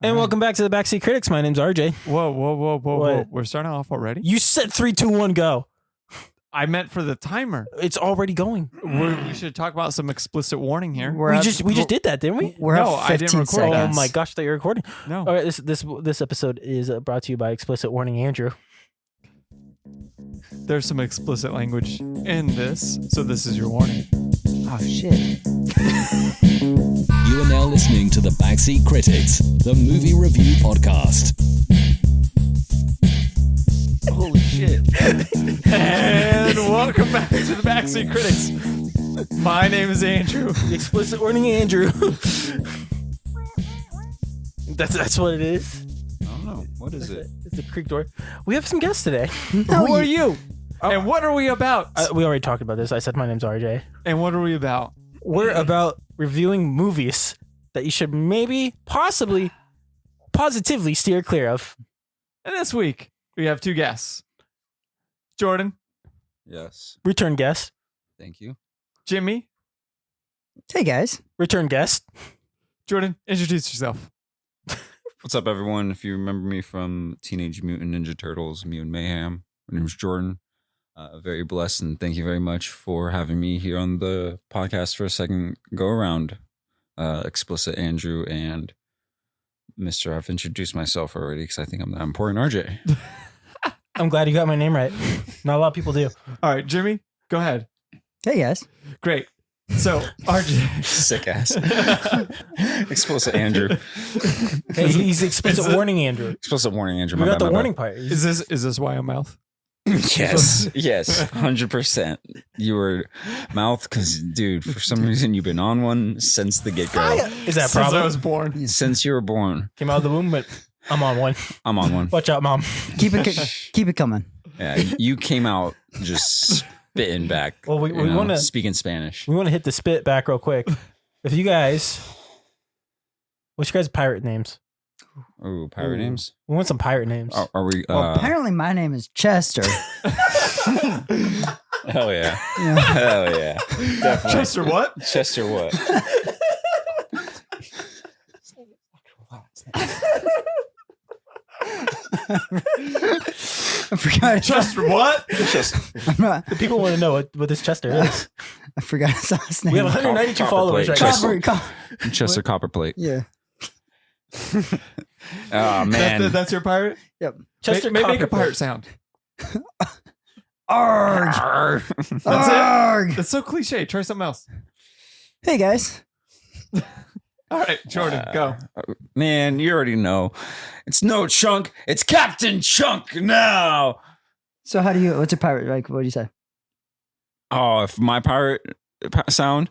And welcome back to the Backseat Critics. My name's RJ. Whoa. We're starting off already? You said 3, 2, 1, go. I meant for the timer. It's already going. We should talk about some explicit warning here. We just did that, didn't we? No, I didn't record that. Oh my gosh, I thought you were recording. No. All right, this episode is brought to you by Explicit Warning Andrew. There's some explicit language in this, so this is your warning. Oh, shit. You are now listening to the Backseat Critics, the movie review podcast. Holy shit. And welcome back to the Backseat Critics. My name is Andrew. Explicit Warning Andrew. That's what it is. I don't know. What is it? It's the creek door. We have some guests today. Who are you? And what are we about? We already talked about this. I said my name's RJ. And what are we about? We're about reviewing movies that you should maybe, possibly, positively steer clear of. And this week, we have two guests. Jordan. Yes. Return guest. Thank you. Jimmy. Hey, guys. Return guest. Jordan, introduce yourself. What's up, everyone? If you remember me from Teenage Mutant Ninja Turtles, Mutant Mayhem, my name's Jordan. Very blessed, and thank you very much for having me here on the podcast for a second go around. Explicit Andrew and Mr. I've introduced myself already because I think I'm that important, RJ. I'm glad you got my name right. Not a lot of people do. All right, Jimmy, go ahead. Hey, guys. Great. So, RJ. Sick ass. Explicit Andrew. Hey, he's Explicit Warning Andrew. Explicit Warning Andrew. We My got bad, the my warning bad. part. Is this why I'm mouth? Yes, 100%. You were mouth because, dude, for some reason you've been on one since the get go. Is that a Since I problem? was born. Since you were born, Came out of the womb, but I'm on one. I'm on one. Watch out, Mom. Keep it coming. Yeah, you came out just spitting back. Well, we you know, want to speaking Spanish. hit the spit back real quick. If you guys, what's your guys' pirate names? Ooh, pirate names. We want some pirate names. Are we? Well, apparently my name is Chester. Hell yeah. Yeah. Hell yeah. Definitely. Chester what? Chester what? I forgot. Chester what? The people want to know what this Chester is. I forgot his last name. We have 192 Copper followers plate. right now. Chester. Copper. Chester Copperplate. Yeah. Oh man. That's your pirate? Yep. Chester Make a Copperplate. pirate sound. Arg. That's Arg. it. That's so cliche. Try something else. Hey, guys. All right, Jordan, go. Man, you already know. It's no Chunk. It's Captain Chunk now. So what's your pirate? Like, what do you say? Oh, if my pirate sound.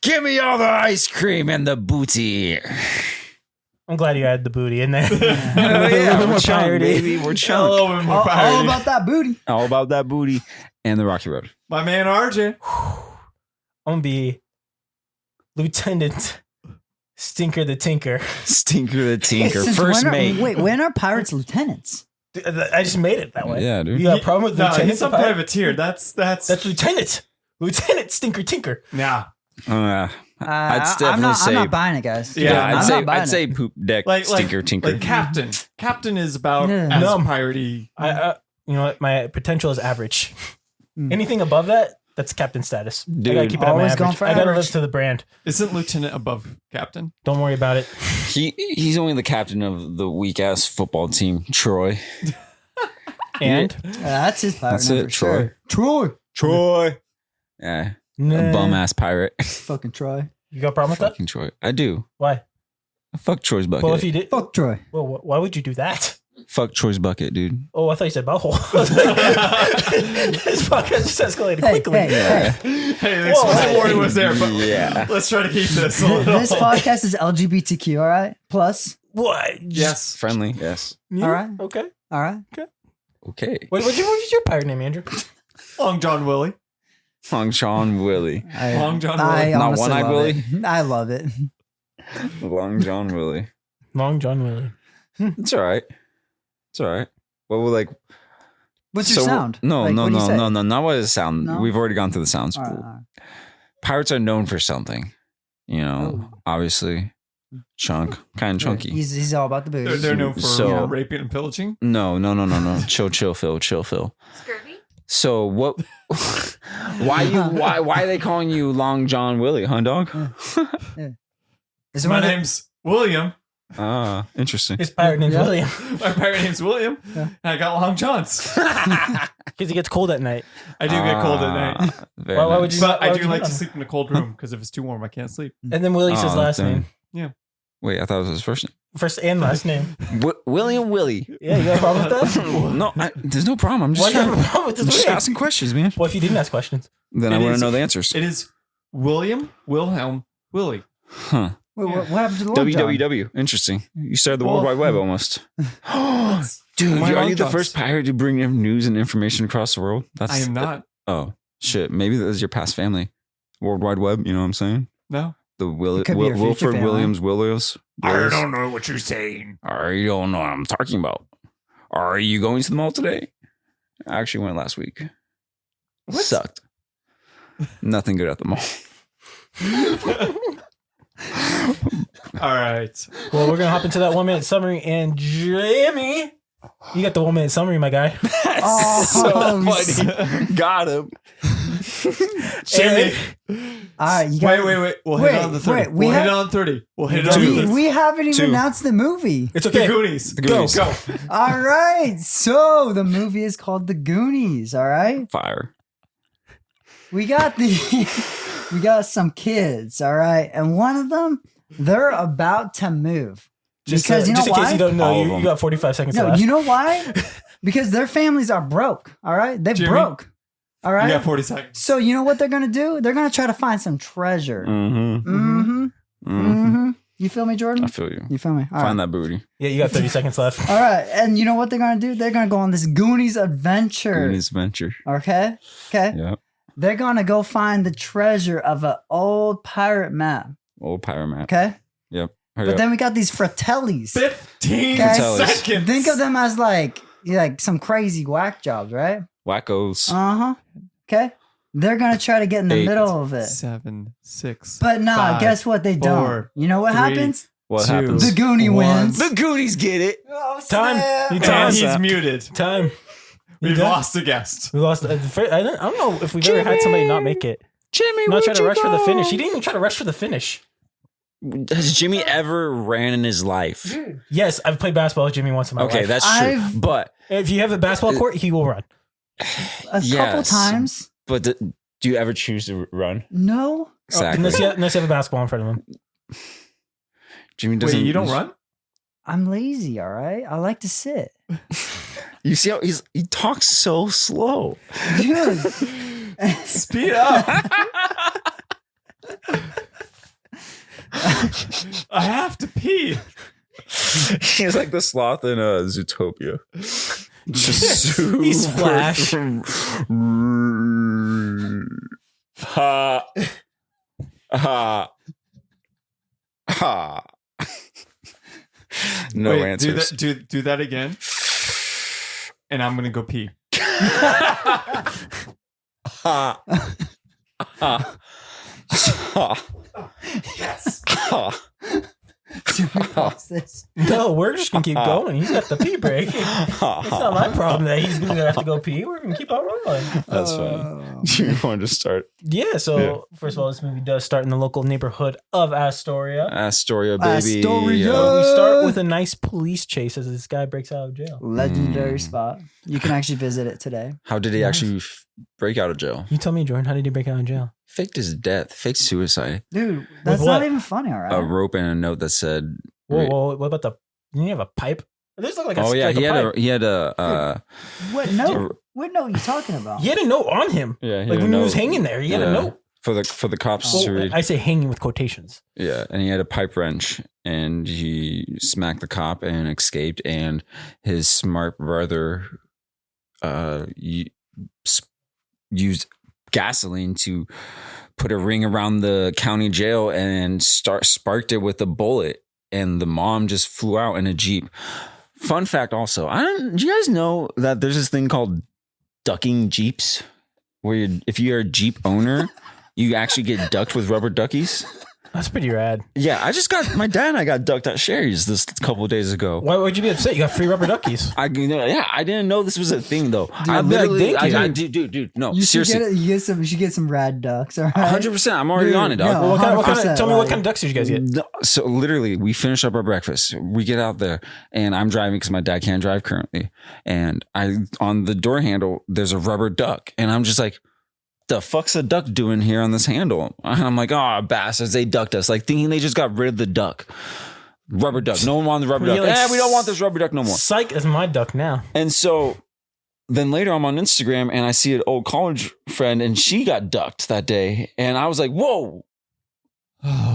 Give me all the ice cream and the booty. I'm glad you added the booty in there. Oh, yeah, more we're chunk, piratey. baby. We're A chunk. little bit more All piratey. about that booty. All about that booty and the Rocky Road. My man RJ. I'm gonna be Lieutenant Stinker the Tinker. Stinker the Tinker. Since First when mate. Wait, when are pirates lieutenants? I just made it that way. Yeah, dude. You got a problem with No, Lieutenant? he's a privateer. That's That's Lieutenant. Lieutenant Stinker Tinker. nah. I'd definitely I'm not say. buying it, guys. Yeah, I'm not buying I'd say poop deck Like Stinker Tinker. Like captain. Captain is about Yeah. as No. piratey. You know what? My potential is average. Mm. Anything above that, that's captain status. I gotta Dude, keep it at my always going average. for I gotta live average. to the brand. Isn't lieutenant above captain? Don't worry about it. he's only the captain of the weak ass football team, Troy. And That's his pirate That's name it, for sure. Troy. Troy. Yeah, a bum ass pirate. Fucking Troy. You got a problem with that? Fucking Troy. I do. Why? Fuck Troy's bucket. Well, if you did, Fuck Troy. well, why would you do that? Fuck Troy's bucket, dude. Oh, I thought you said butthole. I was like, this podcast just escalated quickly. Hey. Hey, the explicit warning was there, but Yeah. let's try to keep this a little. This podcast is LGBTQ, all right? Plus, What? Yes. Friendly, yes. Yeah, All right. Okay. all right? Okay. What's your pirate name, Andrew? Long John Willy. Long John Willy. Long John I Willy. Not honestly One-Eyed love Willy? it. I love it. Long John Willy. Long John Willy. It's all right. It's all right. Well, we're like. What's your sound? No, Like, no, what do you no, say? no, no. Not what is sound. No? We've already gone through the sounds. All right, all right. Pirates are known for something. You know, Oh. obviously. Chunk. Kind of chunky. He's all about the booze. They're known for So- raping and pillaging. No. Chill, Phil. Scurvy? So what? Why are they calling you Long John Willie, huh, dog? Is it My one of the- name's William. Ah, interesting. His pirate name's Yeah. William. My pirate name's William. And I got long johns. Because he gets cold at night. I do get cold at night. Very Why would nice. you- But why I would do you like hit to on sleep in a cold room because if it's too warm, I can't sleep. And then Willie's his Oh, last damn. name. Wait, I thought it was his first name. First and last name. William Willie. Yeah, you got a problem with that? No, there's no problem. I'm Why just, do you have a problem with I'm this just name? asking questions, man. What if you didn't ask questions? Then I It want to is- know the answers. It is William Wilhelm Willie. Huh. Wait, what happened to the Long John? www. Interesting. You started the Well- World Wide Web almost. Dude, My are long you the johns. first pirate to bring in news and information across the world? I am not. Oh, shit. Maybe that is your past family. World Wide Web, you know what I'm saying? No. The It could be your future Wilford family. Williams. know what you're saying. I don't know what I'm talking about. Are you going to the mall today? I actually went last week. What? Sucked. Nothing good at the mall. All right. Well, we're going to hop into that 1 minute summary. And Jimmy, you got the 1 minute summary, my guy. Oh, So funny. Got him. Jimmy. All right, you got. Wait. We'll hit it on the 30. wait, we We'll hit have- it on 30. We'll hit it on We, 30. we haven't even Two. announced the movie. It's The okay. Goonies. Goonies. Go. All right, so the movie is called The Goonies. All right, Fire. we got we got some kids. All right, and one of them, they're about to move because you know just in why? case you don't know, All of you them. got 45 seconds No, left. you know why? Because their families are broke. All right, they're Jimmy? broke. All You right. got 40 seconds. So you know what they're gonna do? They're gonna try to find some treasure. Mm-hmm. Mm-hmm. Mm-hmm. You feel me, Jordan? I feel you. You feel me? All Find right. that booty. Yeah, you got 30 seconds left. All right. And you know what they're gonna do? They're gonna go on this Goonies adventure. Goonies venture. Okay. Okay. Yep. They're gonna go find the treasure of an old pirate map. Old pirate map. Okay. Yep. Hurry But up. then we got these fratellis. 15 Okay. seconds. Think of them as like some crazy whack jobs, right? Wackos. Uh-huh. Okay. They're gonna try to get in the 8, middle of it. 7, 6. But no, 5, guess what? They don't. 4, You know what 3, happens? What 2, happens? The Goonie 1. wins. The Goonies get it. Oh, Time. snap. You And Time. he's muted. Time. You We've done? lost a guest. We lost. I don't know if we've ever had somebody not make it. Jimmy, Not try where'd to you rush for the go? finish. He didn't even try to rush for the finish. Has Jimmy ever ran in his life? Yes, I've played basketball with Jimmy once in my Okay, life. that's true. I've- But If you have a basketball court, he will run. A couple Yes. times. do you ever choose to run? No. Exactly. Unless you have a basketball in front of him. Jimmy doesn't. Wait, you don't run? I'm lazy, all right? I like to sit. You see how he talks so slow. Dude. Speed up. I have to pee. He's like the sloth in Zootopia. Just He's Flash. Ha. Ha. Ha. No Wait, answers. Do that again. And I'm gonna go pee. Ha. Ha. Ha. Yes. Ha. Dude, what's this? No, we're just gonna keep going. He's got the pee break. It's not my problem that he's gonna have to go pee. We're gonna keep on rolling. That's funny. Do you want to start? Yeah. So first of all, this movie does start in the local neighborhood of Astoria. Astoria, baby. Astoria. We start with a nice police chase as this guy breaks out of jail. Legendary spot. You can actually visit it today. How did he actually break out of jail? You tell me, Jordan, how did he break out of jail? Faked his death. Faked suicide. Dude, that's what? not even funny, all right? A rope and a note that said. Whoa, what about the? Didn't he have a pipe? This looked like a, Oh yeah, like he a had pipe. he had a. What note? What note are you talking about? He had a note on him. Yeah, Like when he was hanging there, he had a note. for the cops Well, to read. I say hanging with quotations. Yeah, and he had a pipe wrench, and he smacked the cop and escaped. And his smart brother, used gasoline to put a ring around the county jail and sparked it with a bullet, and the mom just flew out in a Jeep. Fun fact, also, do you guys know that there's this thing called ducking Jeeps, where if you're a Jeep owner, you actually get ducked with rubber duckies. That's pretty rad. Yeah, I just got my dad and I got ducked at Sherry's this couple of days ago. Why would you be upset? You got free rubber duckies. I didn't know this was a thing though. I'd be like, thank you. Dude, no, You should seriously, you should get some rad ducks. All right. 100%. I'm already Dude, on it, dog. no. Well, what kind 100%, of, tell me what like- kind of ducks did you guys get? No, so literally, we finish up our breakfast. We get out there, and I'm driving because my dad can't drive currently. And on the door handle, there's a rubber duck, and I'm just like, "The fuck's a duck doing here on this handle?" And I'm like, "Oh, bastards! They ducked us." Like thinking they just got rid of the duck. Rubber duck. No one wanted the rubber duck. Like, We don't want this rubber duck no more. Psych is my duck now. And so then later I'm on Instagram and I see an old college friend and she got ducked that day. And I was like, whoa,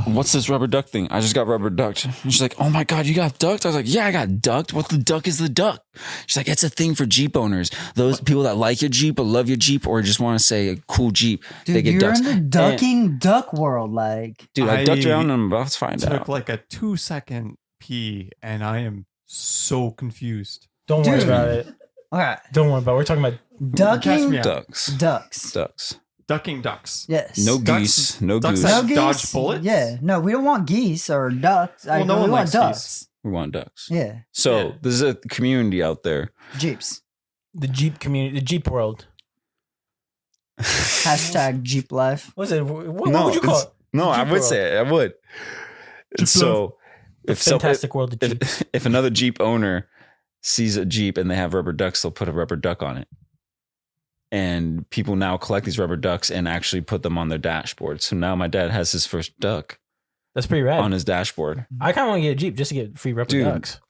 what's this rubber duck thing? I just got rubber ducked. And she's like, oh my God, you got ducked? I was like, yeah, I got ducked. What the duck is the duck? She's like, it's a thing for Jeep owners. Those people that like your Jeep or love your Jeep or just want to say a cool Jeep, Dude, they get you're ducks. in the ducking duck world, like. Dude, I ducked around and I'm about to find Took out. like a 2-second pee, and I am so confused. Don't worry Dude. about it. Okay, Don't worry about it. We're talking about ducking me out. Ducks. ducks. Ducking ducks. Yes. No Ducks- geese. No ducks goose. that- No geese. Dodge bullets? Yeah, no, we don't want geese or ducks. Well, no we one want likes ducks. We want ducks. Yeah, So Yeah. there's a community out there. Jeeps. the Jeep community, the Jeep world. Hashtag Jeep life. What's it? What No, would you call it's- it? No, I Jeep would world. say it. I would. And so The if so, fantastic world of Jeep. if another Jeep owner sees a Jeep and they have rubber ducks, they'll put a rubber duck on it. And people now collect these rubber ducks and actually put them on their dashboard. So now my dad has his first duck That's pretty rad. on his dashboard. I kind of want to get a Jeep just to get free rubber Dude. ducks.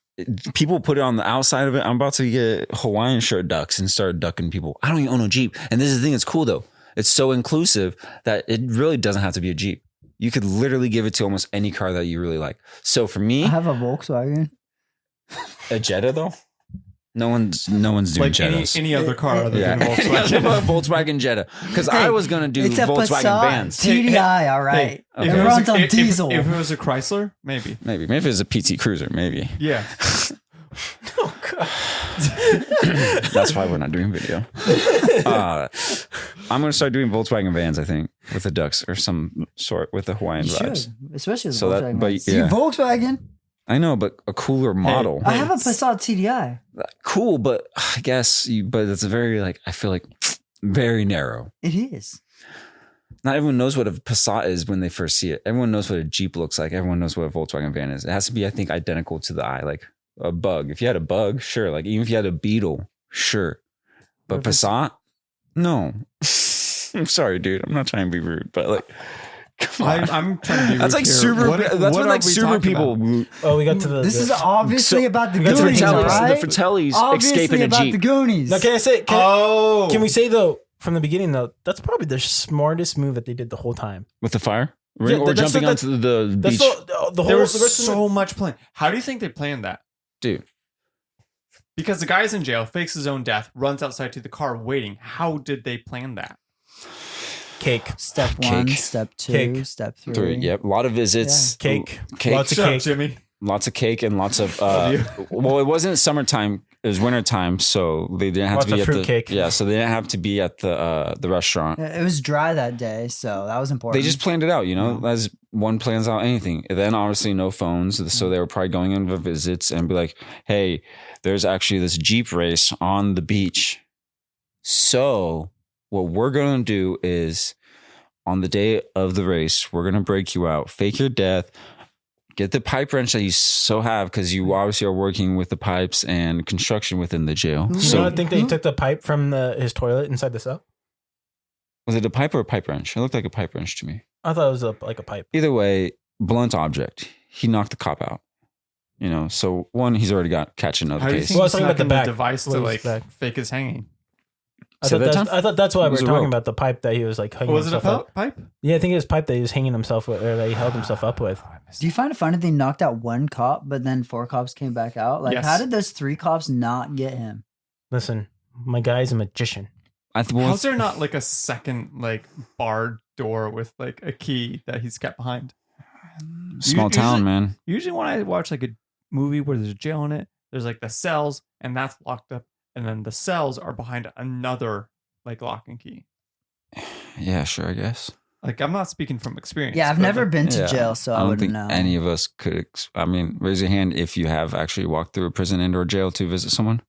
People put it on the outside of it. I'm about to get Hawaiian shirt ducks and start ducking people. I don't even own a Jeep. And this is the thing that's cool though. It's so inclusive that it really doesn't have to be a Jeep. You could literally give it to almost any car that you really like. So for me, I have a Volkswagen. a Jetta though, no one's doing Like Jettas. any other car other Yeah, than a Volkswagen. Volkswagen Jetta. Because I Hey, was gonna do It's a Volkswagen Passat vans. TDI, all right. Hey, It If it was runs a- on if- diesel. If it was a Chrysler, maybe. Maybe if it's a PT Cruiser, maybe. Yeah. Oh god. That's why we're not doing video. I'm gonna start doing Volkswagen vans. I think with the ducks or some sort with the Hawaiian You vibes. should, especially the So that- Volkswagen. but ones. See, yeah. Volkswagen. I know, but a cooler model. I have a Passat TDI. Cool, but I guess but it's a very like I feel like very narrow. It is. Not everyone knows what a Passat is when they first see it. Everyone knows what a Jeep looks like. Everyone knows what a Volkswagen van is. It has to be, I think, identical to the eye. Like a Bug. If you had a Bug, sure. Like even if you had a Beetle, sure. But What if it's- Passat, no. I'm sorry, dude. I'm not trying to be rude, but like, come on. I'm trying to be That's rude like here. super. What that's are when like we super talking people. about? Oh, we got to the. This the, is obviously about the The Goonies, all Fratellis, right? the Fratellis Obviously escaping a about Jeep. the Goonies. Now, can I say? Oh. Can we say though from the beginning though? That's probably the smartest move that they did the whole time. With the fire? Yeah, or that's- jumping that's- onto the That's beach? the whole. There was the rest of the- so much plan. How do you think they planned that? Dude. Because the guy's in jail, fakes his own death, runs outside to the car waiting. How did they plan that? cake. Step one, Cake. step two, Cake. step three. 3. Yep. A lot of visits. Cake. Cake. Lots of Shut up, cake. Jimmy. Lots of cake and lots of Love you. well, it wasn't summertime, it was wintertime, so they didn't have Lots to be of at fruit the cake. yeah, so they didn't have to be at the restaurant. It was dry that day, so that was important. They just planned it out, you know, as one plans out anything. And then obviously no phones, so they were probably going in for visits and be like, hey, there's actually this Jeep race on the beach. So what we're gonna do is on the day of the race, we're gonna break you out, fake your death, get the pipe wrench that you so have because you obviously are working with the pipes and construction within the jail. Mhm. You So not think that he took the pipe from his toilet inside the cell? was it a pipe or a pipe wrench? It looked like a pipe wrench to me. I thought it was like a pipe. Either way, blunt object. He knocked the cop out. You know, so one, he's already got catch another How do you case. think Well, I he's was talking about the not back. device to What like was back? fake his hanging? I Say thought, that that's, time? I thought that's why It we was were a talking rope. about the pipe that he was like hanging Was it a himself up. pipe? Yeah, I think it was pipe that he was hanging himself with, or that he held himself up with. Do you find it funny they knocked out one cop, but then 4 cops came back out? Like, Yes. how did those 3 cops not get him? Listen, my guy's a magician. How's there not like a second like barred door with like a key that he's kept behind? Small town, usually- man. Usually when I watch like a movie where there's a jail in it, there's like the cells and that's locked up, and then the cells are behind another like lock and key. Yeah, sure, I guess. Like, I'm not speaking from experience. Yeah, I've but, never like, been to Yeah. jail, so I don't wouldn't think know. any of us could. I mean, raise your hand if you have actually walked through a prison and or jail to visit someone.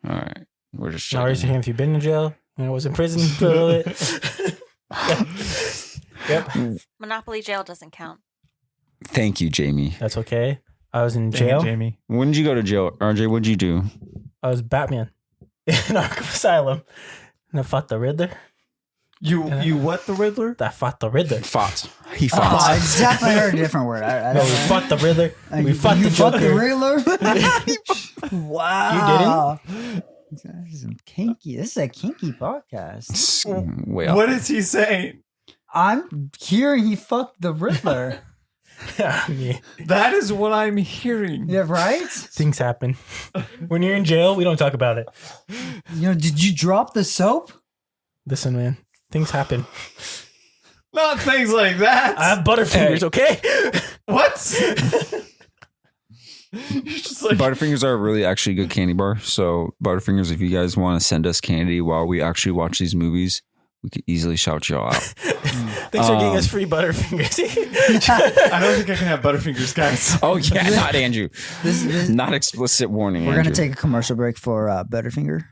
All right, we're just Now raise your checking. hand if you've been in jail. I was in prison for a little bit. Yep. Monopoly jail doesn't count. Thank you, Jamie. That's okay. I was in Dang it, jail. Jamie. When did you go to jail, RJ? What'd you do? I was Batman in Arkham Asylum. And I fought the Riddler. You what, the Riddler? I fought the Riddler. Fought. He Oh, fought. I definitely heard a different word. I No, don't we know. fought the Riddler. We fought the fought the Joker. Riddler? Wow. You didn't? This is some kinky. This is a kinky podcast. Way up. What is he saying? I'm hearing he fucked the Riddler. I mean, That is what I'm hearing. Yeah, right? things happen. When you're in jail, we don't talk about it. You know, did you drop the soap? Listen, man, things happen. Not things like that. I have Butterfingers, okay? What? You're just like, Butterfingers are a really actually good candy bar. So Butterfingers, if you guys want to send us candy while we actually watch these movies, we could easily shout y'all out. Thanks for getting us free Butterfingers. I don't think I can have Butterfingers, guys. Oh yeah, not Andrew. This- Not explicit warning. We're going to Andrew. take a commercial break for Butterfinger.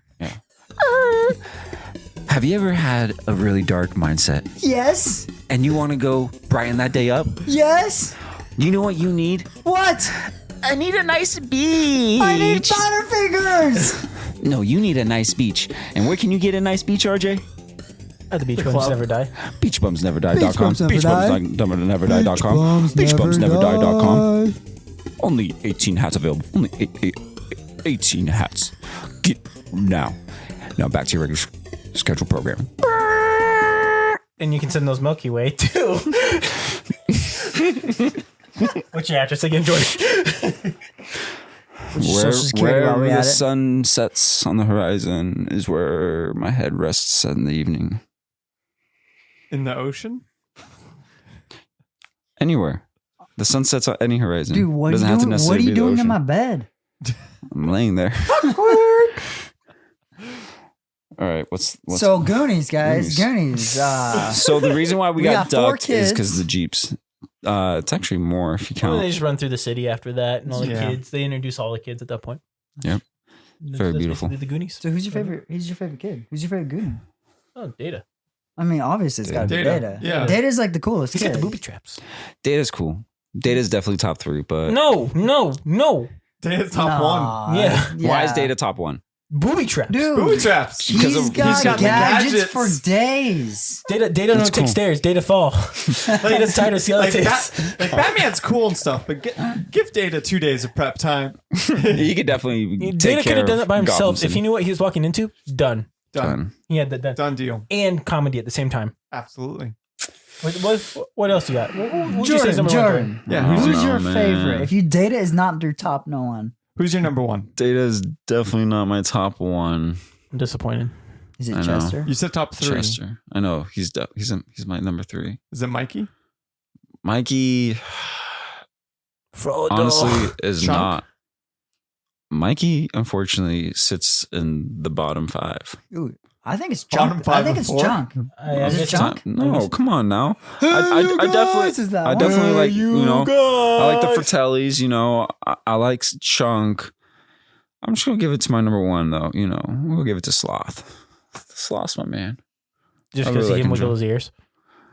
Have you ever had a really dark mindset Yes. and you want to go brighten that day up? Yes. You know what you need? What? I need a nice beach. I need Butterfingers. No, you need a nice beach. And where can you get a nice beach, RJ? At the beach bums never die. Beachbumsneverdie.com. Beachbumsnever.com. Beachbumsneverdie.com. Only 18 hats available. Only 18 hats. Get now. Now back to your regular scheduled programming. And you can send those Milky Way too. What's your address again, George? Social Security while we Wherever at the it. sun sets on the horizon is where my head rests in the evening. In the ocean? Anywhere. The sun sets on any horizon. Dude, what are Doesn't you have to doing? What are necessarily you be the doing in ocean. my bed? I'm laying there. All right, what's So Goonies, guys. Goonies. Goonies. So the reason why we got got 4 ducked is because kids. the Jeeps. It's actually more if you Well, they count. just run through the city after that, and all the Yeah. kids. They introduce all the kids at that point. Yep. Very beautiful. basically The Goonies. So who's your favorite? Who's your favorite kid? Who's your favorite Goonie? Oh, Data. I mean, obviously it's got to be Data. Data. Yeah. Data's like the coolest He's got kid. the booby traps. Data's cool. Data's definitely top 3, but No. Data's top one. Yeah. why is Data top 1? Booby traps. Dude, Booby traps. Because he's of- got, he's got the gadgets, gadgets. for days. Data That's don't take cool. stairs. Data fall. Data's tired of Like, skeletons. Batman's cool and stuff, but give Data 2 days of prep time. He could definitely Data take could care have done of that by Gotham himself if City. he knew what he was walking into. Done. Done. He had that done. Done deal. And comedy at the same time. Absolutely. What else you got? What would you say is number one? Jordan. Yeah, I who's don't Who's know, your man. favorite? If you Data is not your top no one, Who's your number one? Data's definitely not my top 1. I'm disappointed. is it I know. Chester? You said top 3. Chester. I know he's my number 3. Is it Mikey? Mikey Frodo. honestly is Chunk? not. Mikey unfortunately sits in the bottom 5. Ooh, I think it's Bottom junk. 5 I think of it's 4? junk. I Is it missed junk? No, come on now. Who I definitely, guys is that I one? definitely like I like the guys. Fratellis. I like Chunk. I'm just gonna give it to my number 1 though. We'll give it to Sloth. Sloth's my man. Just I because really he can like him, wiggle his ears.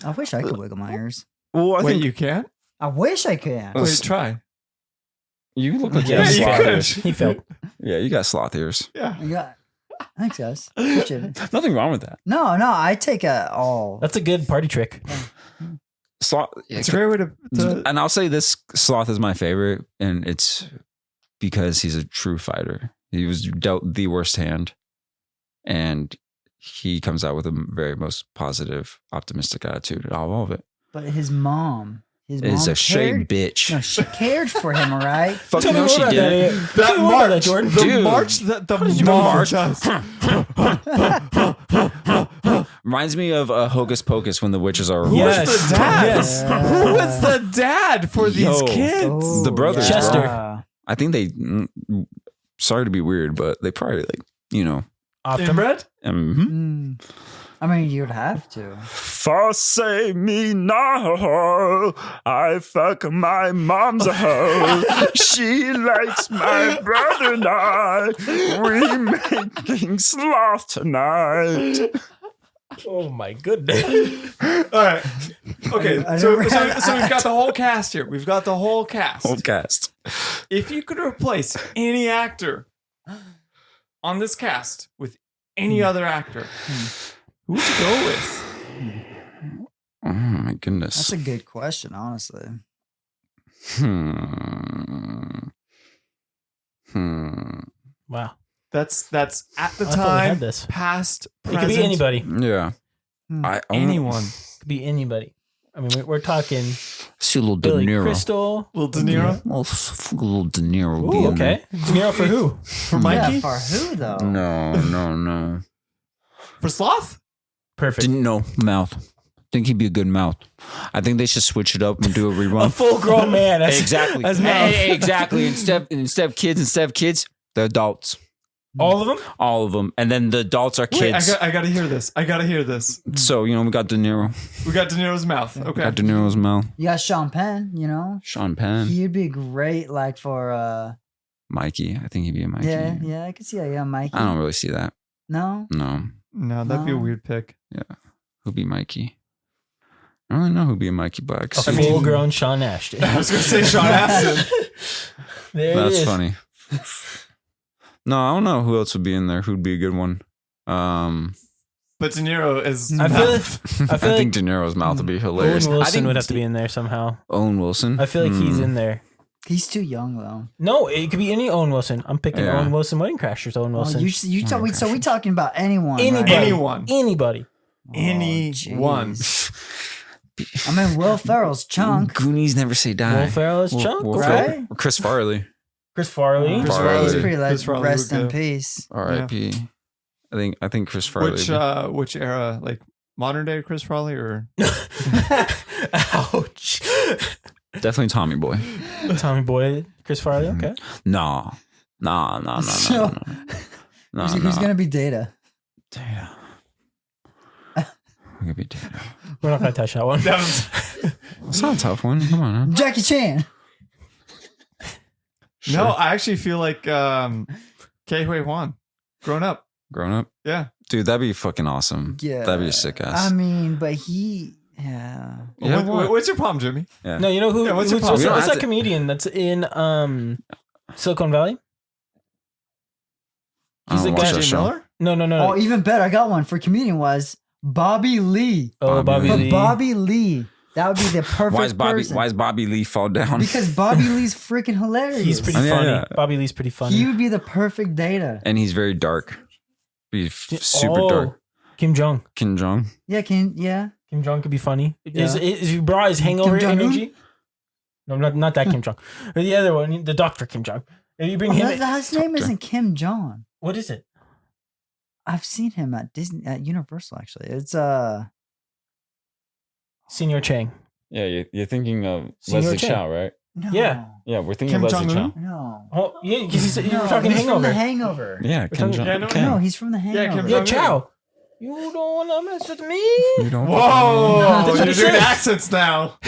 I wish I could wiggle my ears. Well, I Wait, think you can't? I wish I could. Oh, Wait, try. you look like you Yeah, have you sloth could. ears. He failed. Yeah, you got sloth ears. Yeah. I got. Thanks, guys. Appreciate it. Nothing wrong with that. No, I take a all. That's a good party trick. Sloth. It's a great way to And I'll say this: Sloth is my favorite, and it's because he's a true fighter. He was dealt the worst hand, and he comes out with a very most positive, optimistic attitude out of all of it. But his mom Is a straight bitch. No, she cared for him. All right. Fuck Tell me no, more she about that. didn't. Ian. Tell me more about that, Jordan. The Dude. march that the you mom march? does. Reminds me of Hocus Pocus when the witches are. Who Yes. was the dad? Yes. Who was the dad for these Yo. kids? Oh, The brothers, Chester. yeah. I think they. Sorry to be weird, but they probably Off them. Inbred? mhm. I mean, you'd have to. Forsake me now. I fuck my mom's a hoe. She likes my brother and I. We making sloth tonight. Oh my goodness. All right. Okay. I So never we've had- got the whole cast here. We've got the whole cast. Whole cast. If you could replace any actor on this cast with any other actor, who would you go with? Oh my goodness. That's a good question, honestly. Wow. That's at the I thought we time, had this. past, It present. could be anybody. Yeah. Hmm. Anyone. It could be anybody. I mean, we're talking See a little De Billy Niro. Crystal. Little De Niro Little De Niro. Ooh, okay. De Niro for who? for Mikey, Yeah, for who though? No. for Sloth. Perfect. Didn't know mouth. Think he'd be a good mouth. I think they should switch it up and do a rerun. A full grown man. That's, Exactly. That's mouth. Exactly. Instead of kids, the adults. All of them? All of them. And then the adults are Wait, kids. I gotta hear this. So, we got De Niro. We got De Niro's mouth. Okay. Got De Niro's mouth. You got Sean Penn, you know? Sean Penn. He'd be great like for Mikey. I think he'd be a Mikey. yeah, I could see that. Yeah, Mikey. I don't really see that. No? No. No, that'd be a No. weird pick. Who'd be Mikey? I don't really know who'd be a Mikey Black. A full grown Sean Ashton. I was gonna say Sean Astin. There it That's is. funny. No, I don't know who else would be in there. Who'd be a good one? But De Niro is. I feel mouth. I I feel think like De Niro's mouth would be Owen hilarious. I Wilson think would have to be in there somehow. Owen Wilson. I feel like he's in there. He's too young though. No, it could be any Owen Wilson. I'm picking Yeah. Owen Wilson. Wedding Crashers. Owen Oh, Wilson. so we talking about anyone? Anybody. Right? Anyone. Anybody. Anyone. jeez. I mean, Will Ferrell's Chunk. Goonies never say die. Will Ferrell is Chunk. Will right? Ferrell. Or Chris Farley. Chris Farley. Chris Farley. He's Farley. pretty like Chris Farley rest would in go. peace. R.I.P. I think Chris Farley. Which era? Like modern day Chris Farley or Ouch. Definitely Tommy Boy. Tommy Boy. Chris Farley. Okay. No. So- No. Who's gonna be Data? Damn. Could be Data. We're not going to touch that one. It's not a tough one. Come on. Huh? Jackie Chan. No, I actually feel like Ke Huy Quan. Grown up. Grown up. Yeah. Dude, that'd be fucking awesome. Yeah. That'd be a sick ass. I mean, but he. Yeah. Yeah, What- what's your problem, Jimmy? Yeah. No, you know who? Yeah, what's your who's problem? We don't what's have that to- comedian that's in Silicon Valley? I don't he's a watch guy- that Jay show. Miller? No. Oh, even better. I got one for comedian was Bobby Lee. Oh, Bobby But Lee. Bobby Lee, that would be the perfect person. Why is Bobby Lee fall down? Because Bobby Lee's freaking hilarious. He's pretty Oh, yeah, funny. yeah. Bobby Lee's pretty funny. He would be the perfect Data. And he's very dark. Super Oh, dark. Kim Jong. Kim Jong. Yeah, Kim Jong could be funny. Yeah. Is you brought his hangover Kim Jong-un? energy? No, not that Kim Jong. Or the other one, the Dr. Kim Jong. If you bring him in, his name isn't Kim Jong. what is it? I've seen him at Disney at Universal actually. It's Senior Chang. Yeah, you're thinking of Senior Leslie Chen. Chow, right? no. Yeah. Yeah, we're thinking Kim of Leslie Jong-un? Chow. No. Oh, yeah, because you No, were talking he's from Hangover. The Hangover. Yeah, Kim talking- Jong. Yeah, no, Kim. No, he's from The Hangover. Kim Yeah, Jong-un. Chow. You don't want to mess with me. You don't Whoa! That's what You're he doing said. accents now.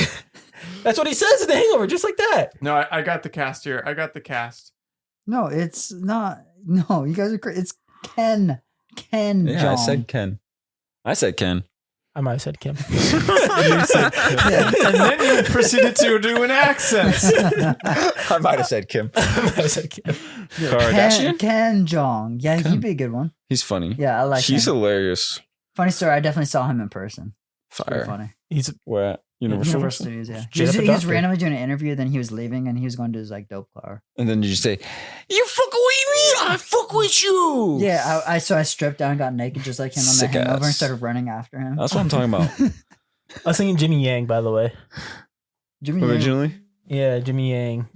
That's what he says in the Hangover, just like that. No, I got the cast here. I got the cast. No, it's not. No, you guys are crazy. It's Ken. Ken Yeah, Jong. I said Ken. I said Ken. I might have said Kim. And then you proceeded to do an accent. I might have said Kim. I might have said Kim. Kardashian? Ken Jong. Yeah, Ken. he'd be a good one. He's funny. Yeah, I like He's him. hilarious. Funny story. I definitely saw him in person. Pretty Fire. funny. He's Where at? Universal. Universal Studios, yeah. Straight up a He was doctor. randomly doing an interview, then he was leaving, and he was going to his like dope car. And then you say, "You fuck with me, I fuck with you." Yeah, I stripped down, got naked just like him on Sick the Hangover, and ass. started running after him. That's what I'm talking about. I was thinking Jimmy Yang, by the way. Jimmy Yang. Originally, Yeah, Jimmy Yang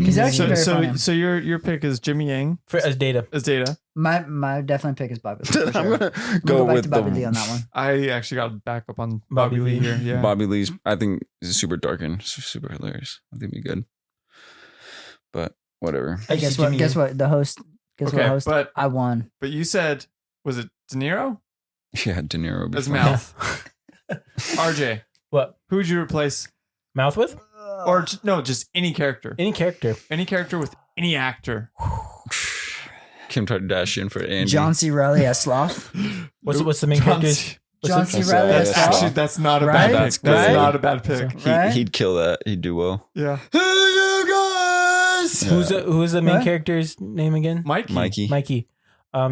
He's actually So, very so, funny. so your pick is Jimmy Yang as Data. as Data. My definitely pick is Bobby Lee. For sure. I'm gonna We'll go back with to Bobby Lee on that one. I actually got to back up on Bobby Bobby Lee Lee. here. Yeah. Bobby Lee's. I think is super dark and super hilarious. I think it'd be good. But whatever. I Hey, see guess what? Jimmy Guess Yang. what? The host. Guess Okay, what? Host. but I won. you said, was it De Niro? Yeah, De Niro would be as fun. Mouth. RJ, What? who would you replace? Mouth with? Or no, just any character. Any character. Any character with any actor. Kim Kardashian for Andy. John C. Reilly as Sloth. What's the main character? John C. That's- Reilly as that's Sloth. Actually, that's not a Right? bad pick. That's That's good. not a bad pick. Right? He'd kill that. He'd do well. Yeah. Hey, you guys! Yeah. Who's the main What? character's name again? Mikey. Mikey.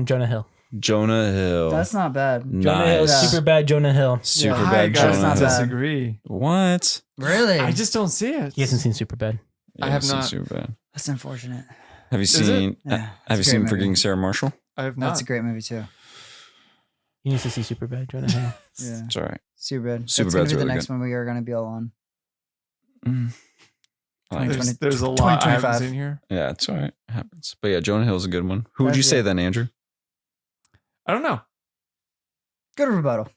Jonah Hill. Jonah Hill. That's not bad. Jonah Hill. Nice. Super bad Jonah Hill. Super I bad gotta Jonah Jonah not Hill. bad. disagree. What? Really? I just don't see it. He hasn't seen Super bad. I have seen not. Super bad. That's unfortunate. Have you it? seen? Yeah, have it's you a seen great movie. freaking Sarah Marshall? I have not. That's a great movie too. He needs to see Super bad Jonah Hill. Yeah. It's all right. Super bad. Superbad's That's gonna be the really next good. one we are gonna be all on. I like it. 2020. There's a lot I haven't 2025. seen here. Yeah, it's all right. It happens. But yeah, Jonah Hill's a good one. Who would you That's say it. then, Andrew? I don't know. Good rebuttal.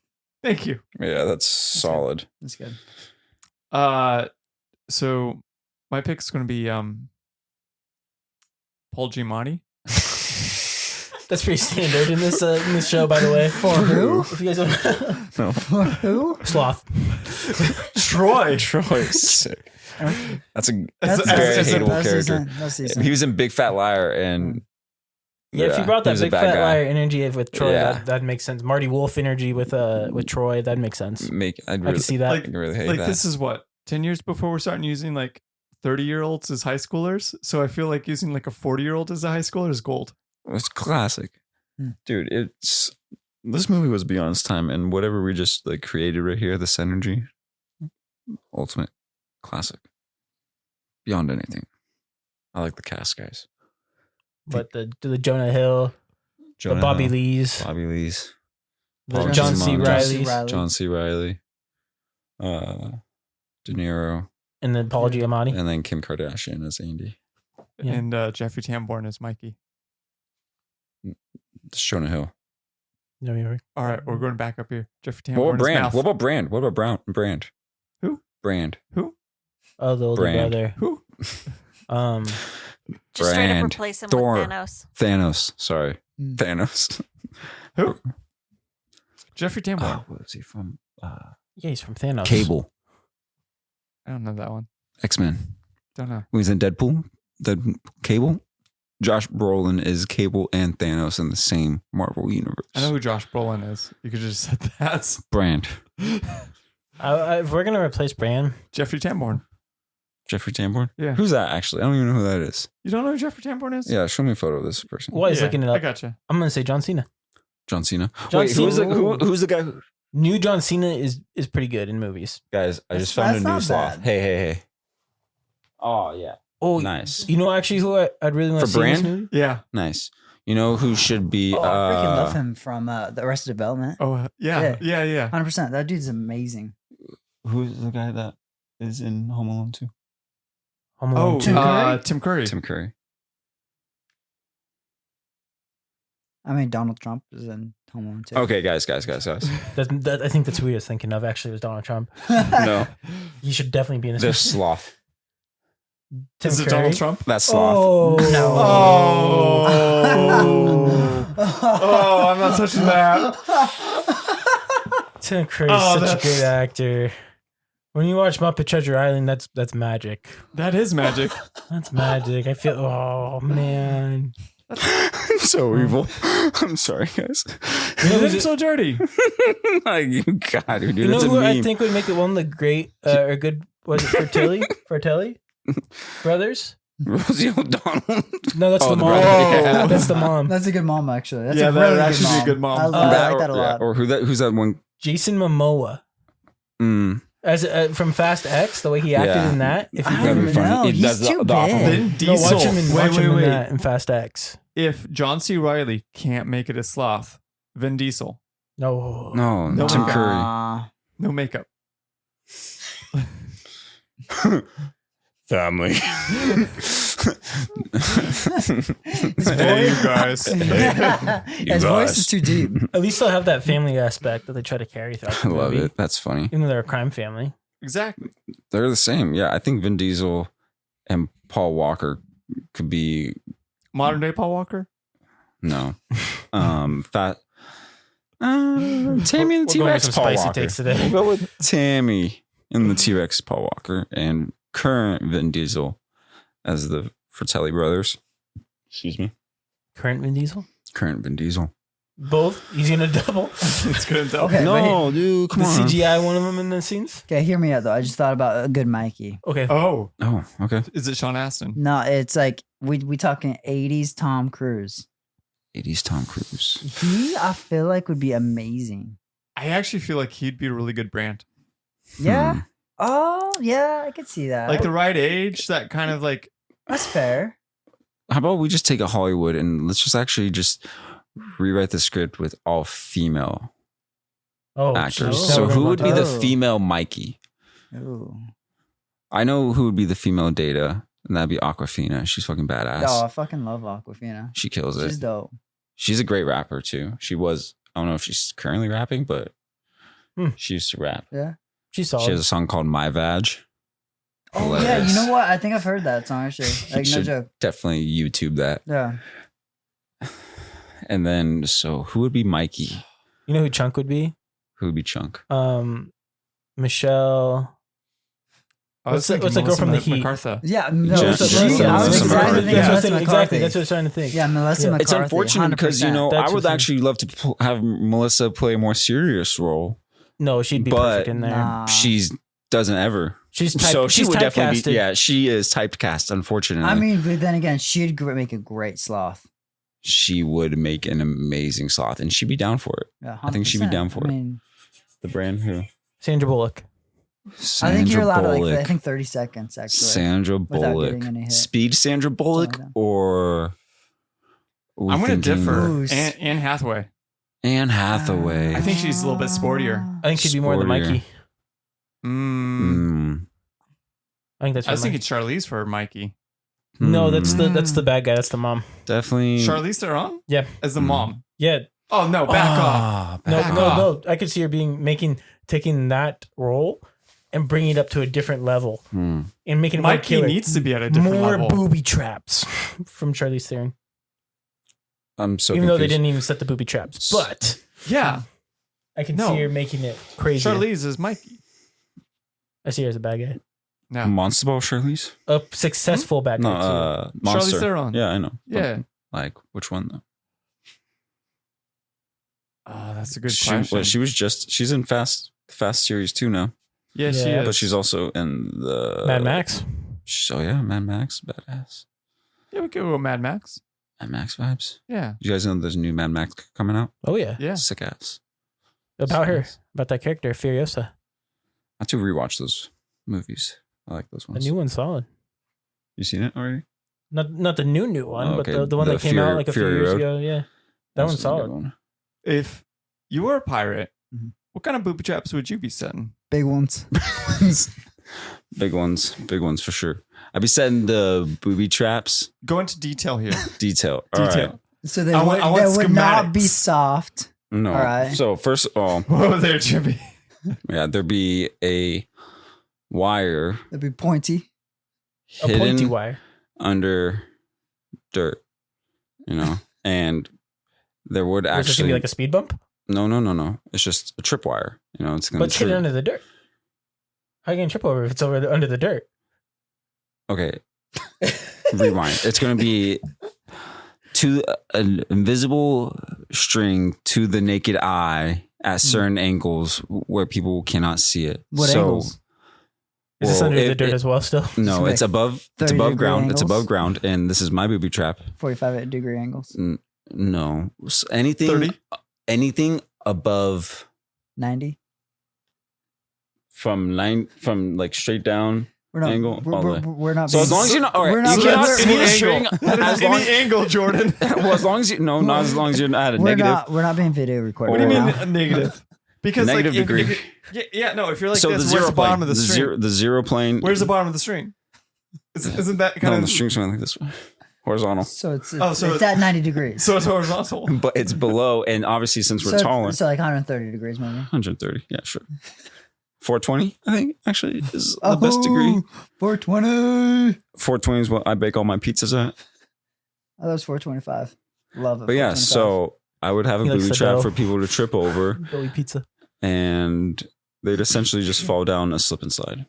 Thank you. Yeah, that's solid. That's good. So my pick's going to be Paul Giamatti. That's pretty standard in this show, by the way. For who? If you guys don't No. For who? Sloth. Troy. Troy's sick. That's a That's- very that's- hateable that's character. decent. That's decent. He was in Big Fat Liar, and Yeah, if you brought he that was a big bad fat guy. liar energy with Troy, Yeah. that makes sense. Marty Wolf energy with Troy, that makes sense. I'd I really, can see that. Like- I really hate Like that. this is what 10 years before we're starting using like 30-year-olds as high schoolers. So I feel like using like a 40-year-old as a high schooler is gold. It's classic, Hmm. dude. This movie was beyond its time, and whatever we just like created right here, this energy, ultimate classic, beyond anything. I like the cast, guys. But the Jonah Hill, Jonah the Bobby Hill, Lees, Bobby Lees, the Paul John C. Giamatti. Riley's, John C. Riley, De Niro, and then Paul Giamatti. and then Kim Kardashian as Andy. Yeah. And Jeffrey Tambor as Mikey. It's Jonah Hill. No, you're right. All right, we're going back up here. Jeffrey Tambor What about as Brand? Mouth. What about Brand? What about Brand? Who? Brand. Who? Oh, the older Brand. brother. Who? Just straight up Brand. replace him Thor. with Thanos. Thanos. Sorry. Mm. Thanos. Who? Jeffrey Tambor. Oh, what is he from? Yeah, he's from Thanos. Cable. I don't know that one. X-Men. Don't know. When he's in Deadpool. Cable. Josh Brolin is Cable and Thanos in the same Marvel universe. I know who Josh Brolin is. You could just said that. Brand. If we're gonna replace Brand, Jeffrey Tambor. Jeffrey Tambor? Yeah. Who's that actually? I don't even know who that is. You don't know who Jeffrey Tambor is? Yeah, show me a photo of this person. while he's looking it I up, gotcha. I'm gonna say John Cena. John Cena. John Wait, who's Cena. who's the guy who... New John Cena is pretty good in movies. Guys, I That's- just found a that's new not sloth. bad. Hey. Oh, yeah. Oh, Nice. You know, actually, who I'd really want For to see in this Brand? movie? Yeah. Nice. You know who should be... Oh, I freaking love him from the Arrested Development. Oh, yeah. Yeah. 100%. That dude's amazing. Who's the guy that is in Home Alone 2? Home Alone Oh, 2. Tim Curry. Tim Curry. I mean, Donald Trump is in Home Alone too. Okay, guys. I think that's who he was thinking of. Actually, was Donald Trump. No, He should definitely be in the this. sloth. Tim Is it Curry. Donald Trump? That sloth. Oh No. Oh, I'm not touching that. Tim Curry's Oh, such a that's- great actor. When you watch Muppet Treasure Island, that's magic. That is magic. That's magic. I feel. Oh man. I'm so evil. I'm sorry, guys. You know You're who's- so dirty. Like, you got it, dude. You know That's a who I meme. think would make it one of the great or good was it Fertelli brothers? Rosie O'Donnell. No, that's Oh, the the mom. brother, yeah. That's the mom. That's a good mom, actually. That's Yeah, a that really would good actually mom. be a good mom. I That like that a or, lot. or who's that one? Jason Momoa Mm, as from Fast X. The way he acted Yeah. in that. If you I that'd don't be funny. know. He He's does the- too the awful- big. Vin no, Diesel. watch him in Wait. that in Fast X. If John C. Riley can't make it a sloth, Vin Diesel, No, no, No. Tim Curry. no makeup. Family. Hey, you guys. His voice is too deep. At least they'll have that family aspect that they try to carry throughout I the love movie. it. That's funny. Even though they're a crime family. Exactly. They're the same. Yeah, I think Vin Diesel and Paul Walker could be Modern day Paul Walker. no. Fat. Tammy and the We're going with T-Rex some Paul spicy Walker. takes today. We'll go with Tammy and the T-Rex Paul Walker and current Vin Diesel as the Fratelli brothers. Excuse me. Current Vin Diesel? Current Vin Diesel. Both? He's gonna double? It's good. Okay, No, dude, come The on. CGI one of them in the scenes? Okay, hear me out though. I just thought about a good Mikey. Okay. Oh, Oh, okay. is it Sean Astin? No, it's like we talking 80s Tom Cruise. 80s Tom Cruise. He, I feel like, would be amazing. I actually feel like he'd be a really good brand. Yeah. Oh, yeah, I could see that. Like the right age, that kind of like. That's fair. How about we just take a Hollywood and let's just actually just rewrite the script with all female Oh, actors. geez. So Now we're who going would be to- the Oh. female Mikey? Ooh. I know who would be the female Data, and that'd be Aquafina. She's fucking badass. Oh, I fucking love Aquafina. She kills it. She's dope. She's a great rapper too. She was. I don't know if she's currently rapping, but she used to rap. Yeah. She's solid. She has a song called My Vag. Oh, yeah. Hilarious. You know what? I think I've heard that song actually. You Like, no should joke. definitely YouTube that. Yeah. And then, so who would be Mikey? You know who Chunk would be? Who would be Chunk? Michelle. I was What's the girl from The Heat? MacArthur. Yeah. No, Jen- so Jen- she, I was Melissa exactly McCarthy. thinking That's what I was Melissa thinking. McCarthy. Exactly. That's what I was trying to think. Yeah, Melissa Yeah. McCarthy. It's unfortunate because, you know, That's I would what's- actually love to have Melissa play a more serious role. No, she'd be But- perfect in there. Nah. She's doesn't ever. She's So she she's would definitely be. typecasted. Yeah, she is typecast, unfortunately. I mean, but then again, she'd make a great sloth. she would make an amazing sloth and she'd be down for it. Yeah, I think she'd be 100%. down for it. I mean, The brand who? Sandra Bullock. I think you're allowed to Bullock. I think 30 seconds actually. Sandra without Bullock. getting any hit. Speed Sandra Bullock Something like or are we I'm going to thinking differ. Ooh, Anne Hathaway. Anne Hathaway. I think she's a little bit sportier. I think she'd be more than Sportier. Mikey. I think that's. I was her thinking Charlize for Mikey. No, that's the bad guy. That's the mom. definitely Charlize Theron? Yeah. As the mom. Yeah. Oh, no, back off. No, Back no, off. no. I could see her taking that role and bringing it up to a different level and making it more Mikey killer. needs to be at a different more level. booby traps from Charlize Theron. I'm so Even though they confused. didn't even set the booby traps, but Yeah. I can No. see her making it crazy. Charlize is Mikey. I see her as a bad guy, No. Monster Ball Charlize? a successful bad No, guy too. Monster. Charlize Theron. Yeah, I know. Yeah. But, like which one though? Oh, that's a good She, question. well, she's in Fast Series 2 now. yeah, she Yeah. is. But she's also in the Mad Max. So yeah, Mad Max, badass. Yeah, we could go with Mad Max. Mad Max vibes. Yeah. You guys know there's a new Mad Max coming out? Oh yeah, Yeah. Sick ass. about her, about that character, Furiosa. I have to rewatch those movies. I like those The ones. new one's solid. You seen it already? Not the new one, Oh, but okay. the one The that came Fury- out like a few Fury years Road? ago. Yeah, that That's one's a good solid. one. If you were a pirate, Mhm. what kind of booby traps would you be setting? Big ones. Big ones for sure. I'd be setting the booby traps. Go into detail here. Detail. All right. Detail. So they I want- would, I want they would not be schematics. soft. No. All right. So first of all, Whoa there, Jimmy. yeah, there'd be a wire They'd be pointy. A pointy hidden wire. under dirt, and there would Is this gonna actually be like a speed bump? no. It's just a tripwire. It's gonna But it's hidden trip. under the dirt. How are you gonna trip over if it's under the dirt? Okay, rewind. It's gonna be to an invisible string to the naked eye at certain angles where people cannot see it. What angles? Is this well, under the it- dirt it- as well? Still, No, Like it's above. It's 30 above degree ground. It's angles? above ground, and this is my booby trap. 45 degree angles. No, anything. 30? Anything above 90. from like straight down. We're not. Angle all the way. We're not. So as being- long as you're not, all right, we're you not- cannot we're- see we're- the string. As long, angle, Jordan. well, as long as you not as long as you're not at a We're negative. not being video recorded. What do you right mean now. a negative? Because Negative like, degree. No. If you're like So this, the where's zero the bottom plane, of the string? the zero plane. Where's the bottom of the string? Isn't that kind No, of the string's going like this way, horizontal. So it's Oh, so it's at 90 degrees. so it's horizontal? But it's below, and obviously since we're so taller, so like 130 degrees maybe. 130. Yeah, sure. 420, I think actually is the best degree. 420. 420 is what I bake all my pizzas at. Oh, that was 425. Love it. But yeah, 425. so I would have a He likes booby the trap dough. for people to trip over, Billy Pizza. and they'd essentially just fall down a slip and slide.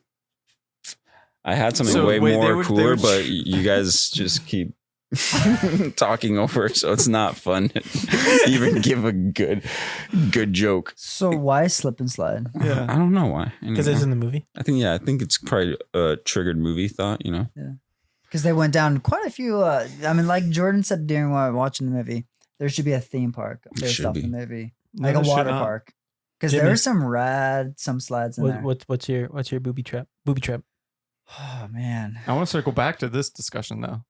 I had something So, way wait, they more would- cooler, but you guys just keep talking over it, so it's not fun to even give a good joke. So why slip and slide? Yeah. I don't know why. Because it's in the movie. I think it's probably a triggered movie thought, you know. Because they went down quite a few. I mean, like Jordan said during while watching the movie, there should be a theme park based should off be. the movie, No, like a there should water not. park. Because Jimmy. there are some slides in there. What's your booby trap? Booby trap. Oh man, I want to circle back to this discussion though.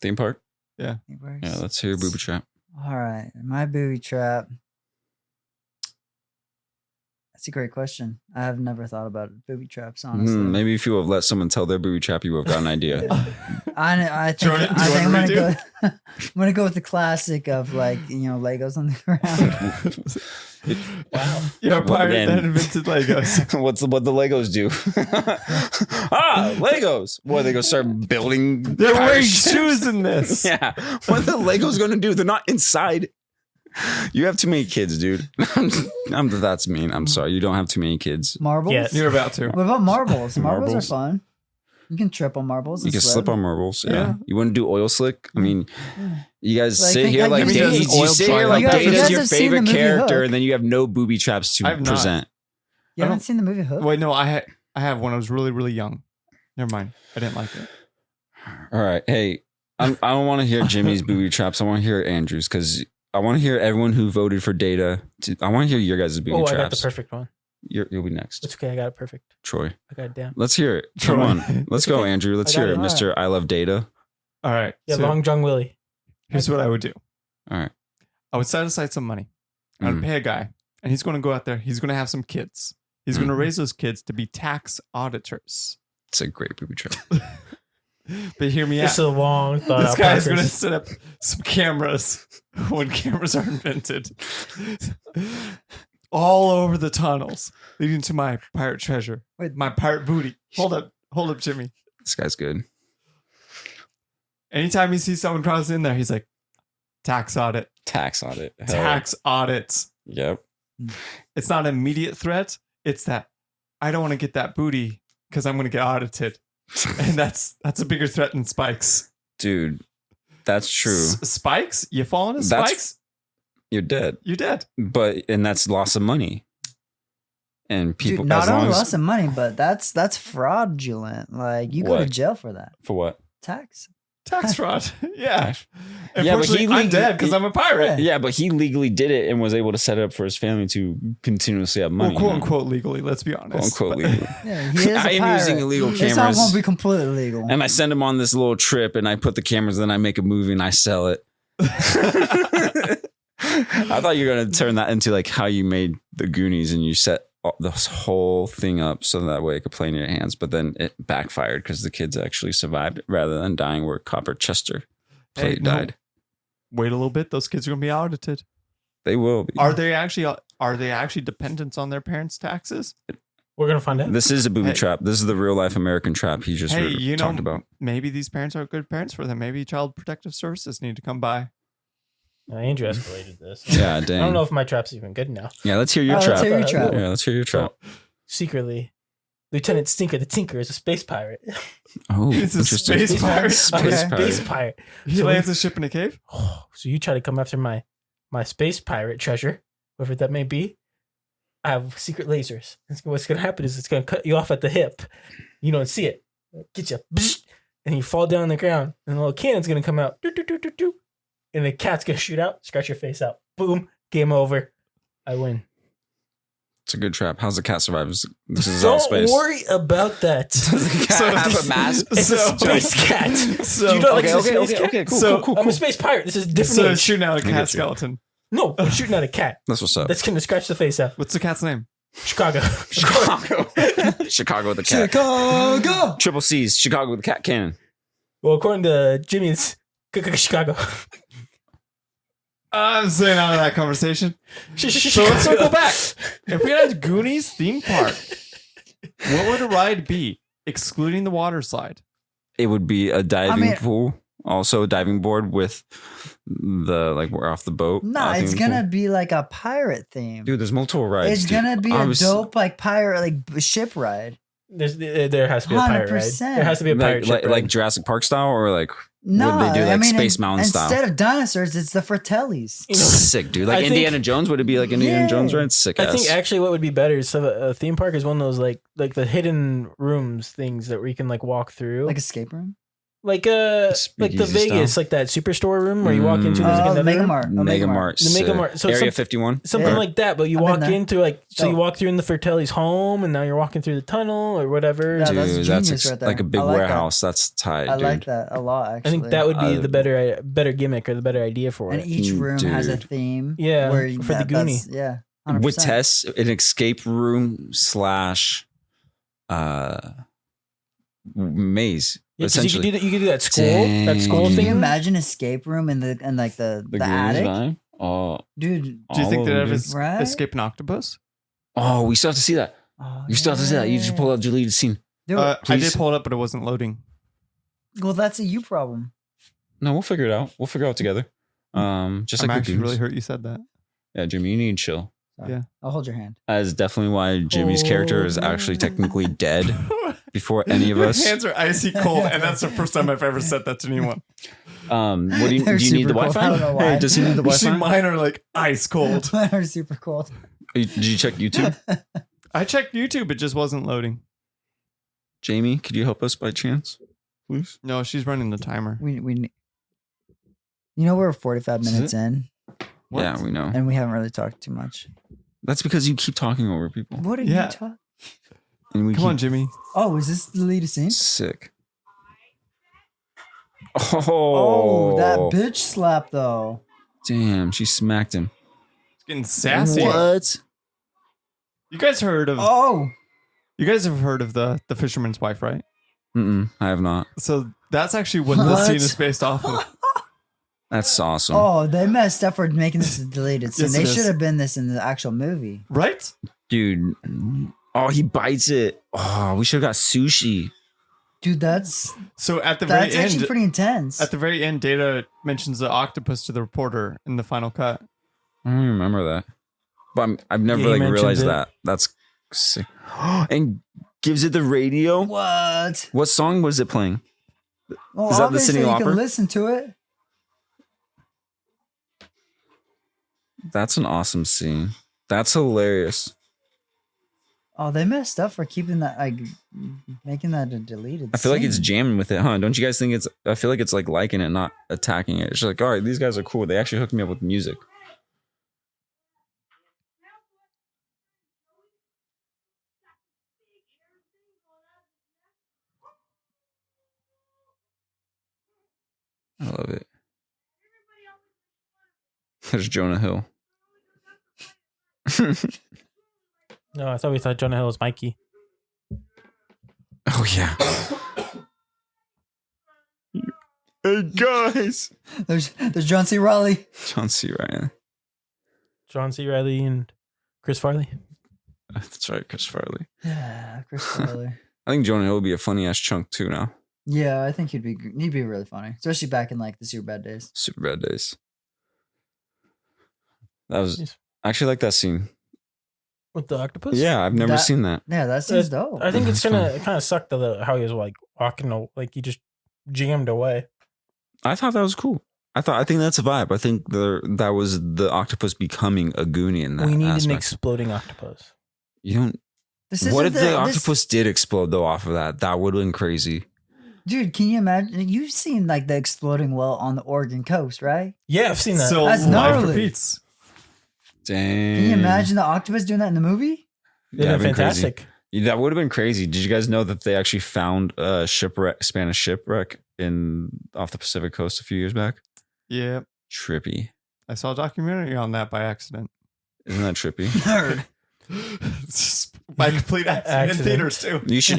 Theme park. It Yeah, works. let's hear booby trap. All right, my booby trap. That's a great question. I have never thought about booby traps, honestly. Maybe if you have let someone tell their booby trap, you would have got an idea. I think, Jordan, I think I'm do you gonna want go. I'm gonna go with the classic of Legos on the ground. Wow. You're a pirate Then- that invented Legos. What the Legos do? Legos. What, they go start building? They're pirate wearing ships? shoes in this. Yeah. What are the Legos going to do? They're not inside. You have too many kids, dude. That's mean. I'm sorry. You don't have too many kids. Marbles. Yes. You're about to. What about marbles? Marbles are Marbles. fun. You can trip on marbles. You and can slip on marbles. Yeah. Yeah. You wouldn't do oil slick? I mean, you guys Like, sit think here like like you Dave. mean You oil sit here triangle. like You guys- Dave you is guys your have seen the favorite movie character, Hook. and then you have no booby traps to I've not. present. You I haven't don't- seen the movie Hook? Wait, no, I have when I was really, really young. Never mind. I didn't like it. All right. Hey, I don't want to hear Jimmy's booby traps. I want to hear Andrew's because I want to hear everyone who voted for Data. I want to hear your guys' booby Oh, I got the traps. perfect one. You'll be next. It's okay. I got it perfect. Troy. I got it down. Let's hear it. Come Troy. on. Let's go, Okay. Andrew. Let's I got hear it, it. Mr. I Love Data. All right. Yeah, so Long John Willie. here's what I would do. All right. I would set aside some money. I would pay a guy, and he's going to go out there. He's going to have some kids. He's going to raise those kids to be tax auditors. It's a great booby trap. But hear me It's out. a long thought This out guy's going to process. set up some cameras when cameras are invented all over the tunnels leading to my pirate treasure. Wait. My pirate booty. Hold up, Jimmy. This guy's good. Anytime he sees someone cross in there, he's like, tax audit, Tax audit. Hell. tax audits. Yep. It's not an immediate threat. It's that I don't want to get that booty because I'm going to get audited. And that's a bigger threat than spikes. Dude, that's true. Spikes? You fall into That's- spikes? You're dead. You're dead. And that's loss of money. And people, Dude, not as long only as, loss of money, but that's fraudulent. Like you go to What? jail for that. for what? Tax. Tax fraud. Yeah. but Unfortunately, he I'm dead because he- I'm a pirate. Yeah, but he legally did it and was able to set it up for his family to continuously have money. Well, quote you know? unquote legally, let's be honest. Quote unquote But- legally. Yeah, he is a I am pirate. using illegal It's not cameras. going to be completely legal. And I send him on this little trip and I put the cameras, then I make a movie and I sell it. I thought you were going to turn that into like how you made the Goonies and you set this whole thing up so that way it could play in your hands. But then it backfired because the kids actually survived rather than dying where Copper Chester Hey, no. died. Wait a little bit. Those kids are going to be audited. They will be. Are they actually dependents on their parents' taxes? We're gonna find out. This is a booby Hey. trap. This is the real life American trap he just Hey, you know, talked about. maybe these parents are good parents for them. Maybe Child Protective Services need to come by. Andrew escalated this. Yeah, dang. I don't know if my trap's even good now. Yeah, let's hear your Oh, trap. let's hear your trap. Yeah, let's hear your trap. Secretly, Lieutenant Stinker the Tinker is a space pirate. Oh, It's a interesting. space pirate. Space A pirate. space pirate. He So- lands a ship in a cave. So you try to come after my space pirate treasure, whatever that may be. I have secret lasers. What's gonna happen is it's gonna cut you off at the hip. You don't see it. Get you, and you fall down on the ground, and the little cannon's gonna come out. Doo, doo, doo, doo, doo. And the cat's gonna shoot out, scratch your face out. Boom, game over. I win. It's a good trap. How's the cat survive? This is all Don't space. worry about that. Does the cat have a mask? It's a space cat. So- you know, like Okay, it's a okay, space okay, cat? okay, cool, So- cool, I'm cool. a space pirate. This is a different So age. it's shooting out a I get cat you. skeleton. No, I'm shooting at a cat. That's what's up. That's gonna scratch the face out. What's the cat's name? Chicago. Chicago. Chicago with the cat. Chicago. Triple C's. Chicago with the cat cannon. Well, according to Jimmy, it's Chicago. I'm staying out of that conversation. So let's Chicago. circle back. If we had a Goonies theme park, what would a ride be, excluding the water slide? It would be a diving mean- pool Also, a diving board with the like we're off the boat. No, it's gonna be like a pirate theme. Dude, there's multiple rides. It's dude. gonna be a dope like pirate like ship ride. There has to be a pirate ride. 100%. There has to be a pirate ship ride. like Jurassic Park style, or like No, would they do like I mean, Space Mountain style? Instead of dinosaurs, it's the Fratellis. You know, Sick, dude. Like I think- Indiana Jones, would it be like Indiana Yeah. Jones ride? Sick I ass. think actually what would be better is a theme park is one of those like the hidden rooms things that we can like walk through. Like escape room? Like the Speakeasy Vegas, style. like that superstore room where you walk into there's like Oh, the another Mega room. Mart. Mega Mart. The Mega sick. Mart. So Area 51. Something Yeah. like that, but you I've been walk there. into like you Oh. walk through in the Fratelli's home, and now you're walking through the tunnel or whatever. Yeah, Dude, that's that's genius right there. like a big I like that. warehouse. That's tight, I dude. like that a lot, I actually. think that would be I- the better gimmick or the better idea for And it. each room has a Dude. theme. Yeah, where for the Goonie. Yeah. 100%. With Tess, an escape room slash maze. Yeah, 'cause you essentially. could do that school Dang. Can you thing. imagine escape room in the The attic? Goonies vibe? Oh, Dude. Do you think all they'd of have them, es- Right? escape an octopus? oh, we still have to see that. Oh, You still have to see that. You just pull out deleted scene. Do it. I Please. did pull it up, but it wasn't loading. Well, that's a you problem. No, we'll figure it out. We'll figure it out together. Just I'm like the actually Goonies. really hurt you said that. Yeah, Jimmy, you need to chill. Yeah. I'll hold your hand. That is definitely why Jimmy's character is actually technically dead before any of Your us. hands are icy cold, and that's the first time I've ever said that to anyone. What do you They're need the super cold. I don't know Wi-Fi? why. Hey, does he need the You see, Wi-Fi? mine are like ice cold. Mine are super cold. Did you check YouTube? I checked YouTube, it just wasn't loading. Jamie, could you help us by chance, please? No, she's running the timer. We you know we're 45 Is it? minutes in What? Yeah, we know. and we haven't really talked too much. That's because you keep talking over people. What are Yeah. you talking? And we Come on, Jimmy. Oh, is this the lead scene? Sick. Oh, that bitch slap though. Damn, she smacked him. It's getting sassy. What? You guys heard of? Oh, You guys have heard of the fisherman's wife, right? I have not. So that's actually what the What? scene is based off of. That's awesome. oh, they messed up for making this a deleted scene. Yes, They it is. should have been this in the actual movie. Right? Dude. Oh, he bites it. Oh, we should have got sushi. Dude, that's So at the very actually end, pretty intense. at the very end, Data mentions the octopus to the reporter in the final cut. I don't even remember that. But I've never Yeah, he like mentions realized it. that. That's sick. And gives it the radio. What? What song was it playing? Well, Is that the obviously City you Opera? can listen to it. That's an awesome scene. That's hilarious. Oh, they messed up for keeping that, like, making that a deleted. I feel like it's scene. jamming with it, huh? Don't you guys think it's? I feel like it's like liking it, not attacking it. It's like, all right, these guys are cool. They actually hooked me up with music. I love it. There's Jonah Hill. No, I thought we thought Jonah Hill was Mikey. Oh yeah. Hey guys, There's John C. Reilly. John C. Ryan. John C. Reilly and Chris Farley. That's right, Chris Farley. Yeah, Chris Farley. I think Jonah Hill would be a funny ass chunk too now. Yeah, I think he'd be really funny, especially back in like the Super Bad days. Super bad days. That was Yes. I actually like that scene. With the octopus? Yeah, I've never That- seen that. Yeah, that seems dope. I think it's That's gonna kind of suck though how he was like walking, like he just jammed away. I thought that was cool. I think that's a vibe. I think that was the octopus becoming a Goonie in that We need an aspect. exploding octopus. You don't. This What isn't if the this- octopus did explode though off of that? That would have been crazy. Dude, can you imagine? You've seen like the exploding well on the Oregon coast, right? Yeah, I've seen that. So That's life gnarly. repeats. Dang. Can you imagine the octopus doing that in the movie? They've that'd been been crazy. fantastic. Yeah, that would have been crazy. Did you guys know that they actually found a shipwreck, Spanish shipwreck off the Pacific coast a few years back? Yeah. Trippy. I saw a documentary on that by accident. Isn't that trippy? Nerd. It's just by complete accident in Accident. theaters too. You should.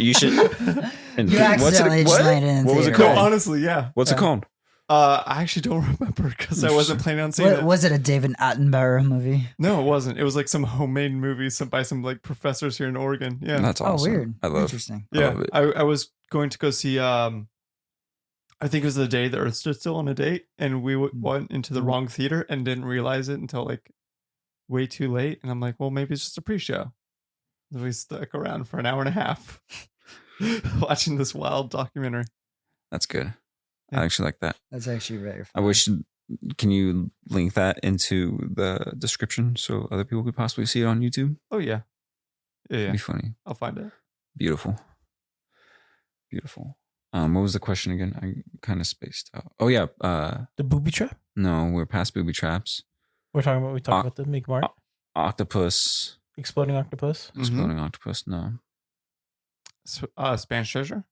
And You accidentally just landed in What was it theater. No, called? honestly, yeah. What's it called? I actually don't remember because I wasn't planning on seeing What, it. was it a David Attenborough movie? No, it wasn't. It was like some homemade movie by some like professors here in Oregon. Yeah. That's awesome. Oh, weird. I love. Interesting. I yeah. love it. I was going to go see I think it was the day the Earth stood still on a date, and we went into the wrong theater and didn't realize it until like way too late. And I'm like, well, maybe it's just a pre-show. So we stuck around for an hour and a half watching this wild documentary. That's good. Yeah. I actually like that. That's actually very I funny. wish. Can you link that into the description so other people could possibly see it on YouTube? Oh yeah, yeah, It'd yeah. be funny. I'll find it. Beautiful. Beautiful. What was the question again? I kind of spaced out. Oh yeah. The booby trap. No, we're past booby traps. We talked about the Make Mart. Octopus. Exploding octopus. Exploding octopus. No. Spanish Treasure.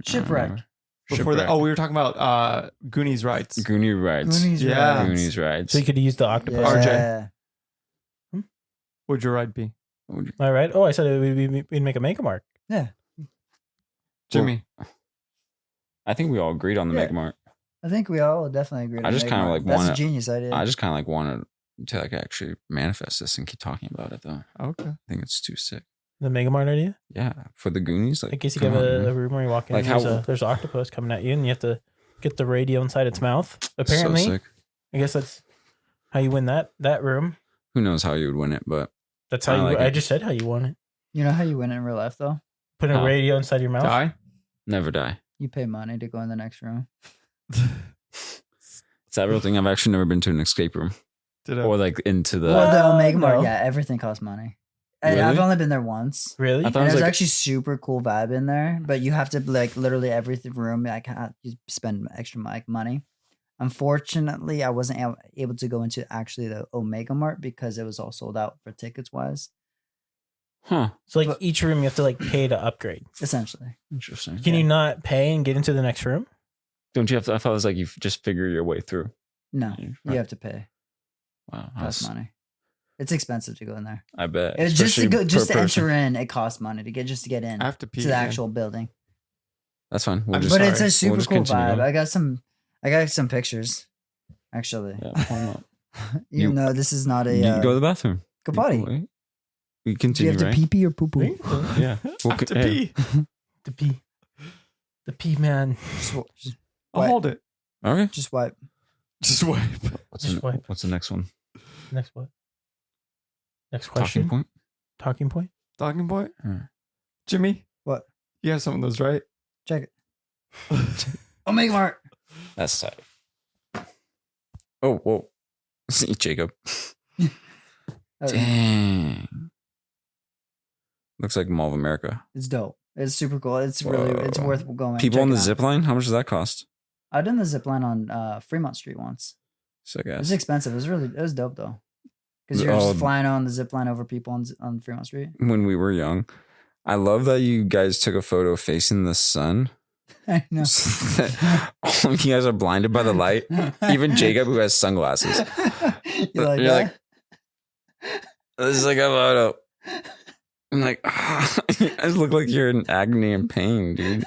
Shipwreck. Before that, we were talking about Goonies rides. Goonie rides. Goonies Yeah. rides. Goonies rides. So you could use the octopus. Yeah. RJ. What'd your ride be? Am I right? Oh, I said we'd make a Make Mart. Yeah. Jimmy. I think we all agreed on the Yeah. Make Mart. I think we all definitely agree. I on just Make kinda Mart. like That's wanna- a genius idea. I just kind of like wanted to like actually manifest this and keep talking about it though. Okay. I think it's too sick. The Mega Mart idea. Yeah, for the Goonies. Like, In case you come have on, a man. room where you walk in, Like there's an octopus coming at you, and you have to get the radio inside its mouth. Apparently, So sick. I guess that's how you win that room. Who knows how you would win it, but That's how I you. like I it. just said how you won it. You know how you win it in real life, though? Put a How? radio inside your mouth. Die. never die. You pay money to go in the next room. It's that real thing. I've actually never been to an escape room Ditto. or like into the. Well, the Omega Mart, no. yeah, everything costs money. Really? I've only been there once. Really? I thought And it was there's like actually super cool vibe in there, but you have to like literally every room. Like you spend extra like money. Unfortunately, I wasn't able to go into actually the Omega Mart because it was all sold out for tickets wise. huh? So like each room you have to like pay to upgrade. Essentially, Interesting. Can you not pay and get into the next room? Don't you have to? I thought it was like you just figure your way through. no, Yeah, you have to pay. Wow, Costs money. It's expensive to go in there. I bet. It's just to Especially go, just per to person. enter in. It costs money to get in I have to pee. to the again. actual building. That's fine. We'll I'm just, But it's sorry. a super just cool continue vibe. going. I got some pictures, actually. yeah, pull 'em up. Even though this is not a You can go to the bathroom. go potty. We Do you continue, have to right? pee pee or poo poo? Yeah. I We'll have to hey, pee. The pee man. I'll hold it. Okay. Just wipe. Just wipe. Just wipe. What's the next one? Next what? Next Talking question. point. Talking point. Talking point. Hmm. Jimmy. What? You have some of those, right? Check it. Omega Mart. That's tight. Oh, whoa. See, Jacob. Dang. Looks like Mall of America. It's dope. It's super cool. It's really it's Whoa. worth going. People Check on the it out. zip line? How much does that cost? I've done the zip line on Fremont Street once. So I It was guess. expensive. It was dope though. Because you're Oh. just flying on the zip line over people on Fremont Street. When we were young, I love that you guys took a photo facing the sun. I know. All of you guys are blinded by the light. Even Jacob, who has sunglasses. You're like, You're "Huh?" like, this is like a photo. I'm like, you guys look like you're in agony and pain, dude.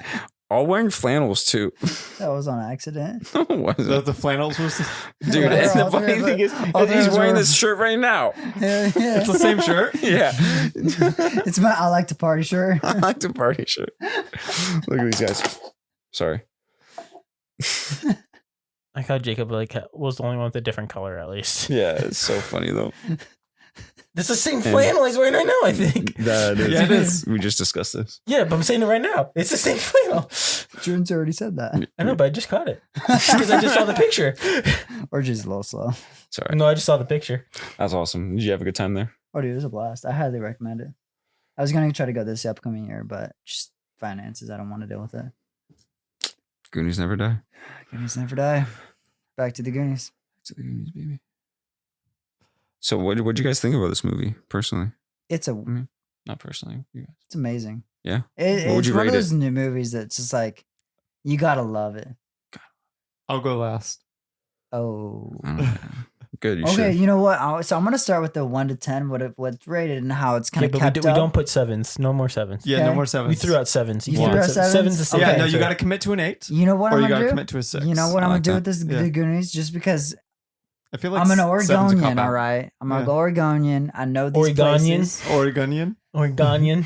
All wearing flannels too. That was on accident. Was it? The flannels was. Dude, Yeah, and the all funny three of thing is, all three he's of us wearing were- this shirt right now. Yeah, yeah. It's the same shirt. Yeah. It's my I like to party shirt. I like to party shirt. Look at these guys. Sorry. I thought Jacob was the only one with a different color at least. Yeah, it's so funny though. That's the same flannel he's wearing right now, I think. That is. Yeah, it is. We just discussed this. Yeah, but I'm saying it right now. It's the same flannel. Jordan's already said that. I know, but I just caught it. Because I just saw the picture. Or just a little slow. Sorry. No, I just saw the picture. That's awesome. Did you have a good time there? Oh, dude, it was a blast. I highly recommend it. I was going to try to go this upcoming year, but just finances. I don't want to deal with it. Goonies never die. Goonies never die. Back to the Goonies. To the Goonies, baby. So what'd you guys think about this movie, personally? It's Not personally. You guys. it's amazing. Yeah? It, What would it's you one of rate it? those new movies that's just like, you got to love it. I'll go last. Oh. Oh, good. You Okay, should. you know what? So I'm gonna start with the 1 to 10, what's rated and how it's kind Yeah, of but kept we up. don't put sevens. No more sevens. Yeah, no Okay. more sevens. We threw out sevens. You can't threw put out sevens? Sevens is the Yeah, same no, answer. you got to commit to an 8, You know what or I'm you got gonna to do? commit to a 6. You know what I I'm like gonna do that. with Yeah. the Goonies? Just because I feel like I'm an seven's a Oregonian, cop-out. all right. I'm Yeah. an Oregonian. I know these Oregonian? places. Oregonian. Oregonian.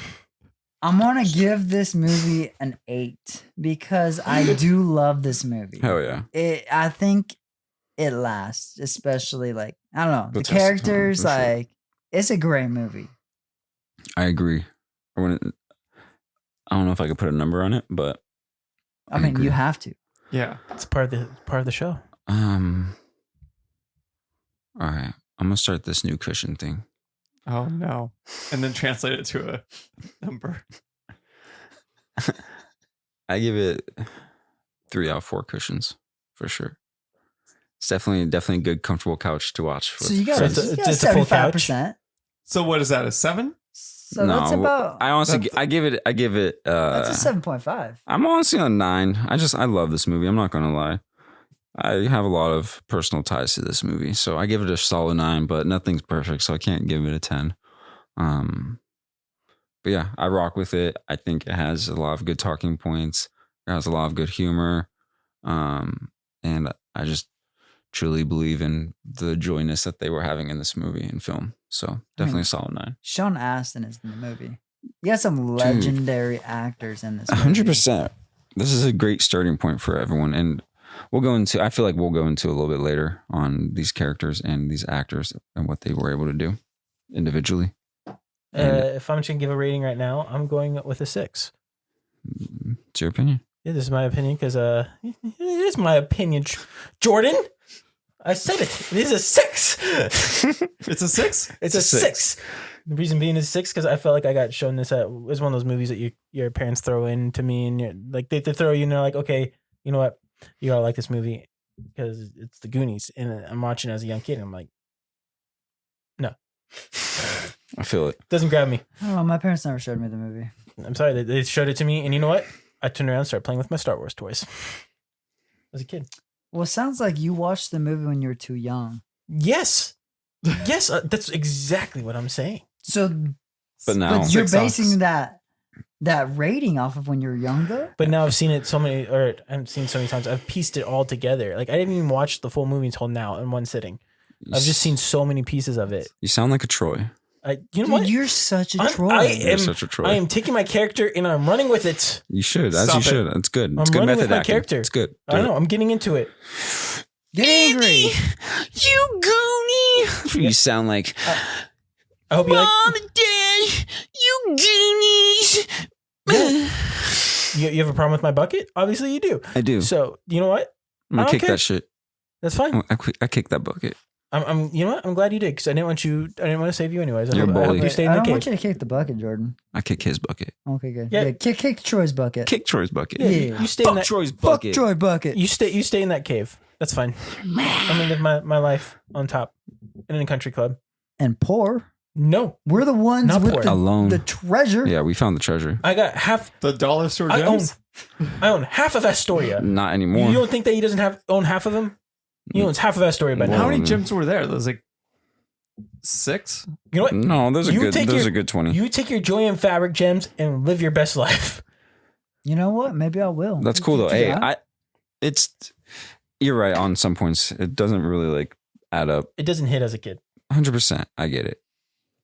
I'm gonna give this movie an 8 because I do love this movie. Hell yeah. I think it lasts, especially like I don't know The the test of time, characters. for sure. Like it's a great movie. I agree. I don't know if I could put a number on it, but I mean, agree. you have to. Yeah. It's part of the show. all right. I'm gonna start this new cushion thing. Oh no. And then translate it to a number. I give it 3 out of 4 cushions for sure. It's definitely a good, comfortable couch to watch. So you got So it's a full couch? 75%. So what is that? A 7? So that's about. I honestly, I give it. That's a 7.5. I'm honestly on 9. I love this movie. I'm not gonna lie. I have a lot of personal ties to this movie, so I give it a solid 9. But nothing's perfect, so I can't give it a 10. But yeah, I rock with it. I think it has a lot of good talking points. It has a lot of good humor, and I just truly believe in the joyness that they were having in this movie and film. So definitely a solid 9. Sean Astin is in the movie. You got some legendary actors in this movie. 100%. This is a great starting point for everyone, and I feel like we'll go into a little bit later on these characters and these actors and what they were able to do individually. If I'm just gonna give a rating right now, I'm going with a 6. It's your opinion. Yeah, this is my opinion because it is my opinion, Jordan. I said it. It is a 6. It's a 6? It's a 6. The reason being is 6 because I felt like I got shown this at it's one of those movies that your parents throw in to me and you're like they throw you and they're like, okay, you know what, you gotta like this movie because it's the Goonies and I'm watching it as a young kid and I'm like, no, I feel it. doesn't grab me. Oh, my parents never showed me the movie. I'm sorry, they showed it to me and you know what? I turned around and started playing with my Star Wars toys as a kid. Well, it sounds like you watched the movie when you were too young. Yes, that's exactly what I'm saying. So, But now, but you're 6 basing songs. that rating off of when you were younger. But now I've seen it so many times. I've pieced it all together. Like I didn't even watch the full movie until now in one sitting. I've just seen so many pieces of it. You sound like a Troy. You know Dude, what? you're such a troll. You're such a Troy. I am taking my character and I'm running with it. You should, as Stop you it. should. It's good. I'm It's good running method with my acting. character. It's good. I don't know. I'm getting into it. Get angry. You Goonie. You sound like I hope you like. and Dad. You Goonies. You have a problem with my bucket? Obviously you do. I do. So you know what? I'm I gonna don't kick care. that shit. That's fine. I kicked that bucket. I'm. You know what? I'm glad you did because I didn't want to save you anyways. You're a I hope bully. you stay in I the don't cave. want you to kick the bucket, Jordan. I kick his bucket. Okay, good. Yeah. Yeah, kick Troy's bucket. Kick Troy's bucket. Yeah. You stay in Fuck that. Troy's Fuck bucket. Troy bucket. You stay in that cave. That's fine. I'm gonna live my life on top in a country club. And poor. No, We're the ones Not with poor. Alone. the treasure. Yeah, we found the treasure. I got half. The dollar store I own gems? half of Astoria. Not anymore. You don't think that he doesn't own half of them? He owns half of Astoria by now. How many Mm. gems were there? There was like 6? You know what? No, there's You take a your- good 20. You take your joy in fabric gems and live your best life. You know what? Maybe I will. That's cool though. Hey, Yeah. you're right on some points. It doesn't really like add up. It doesn't hit as a kid. 100%. I get it.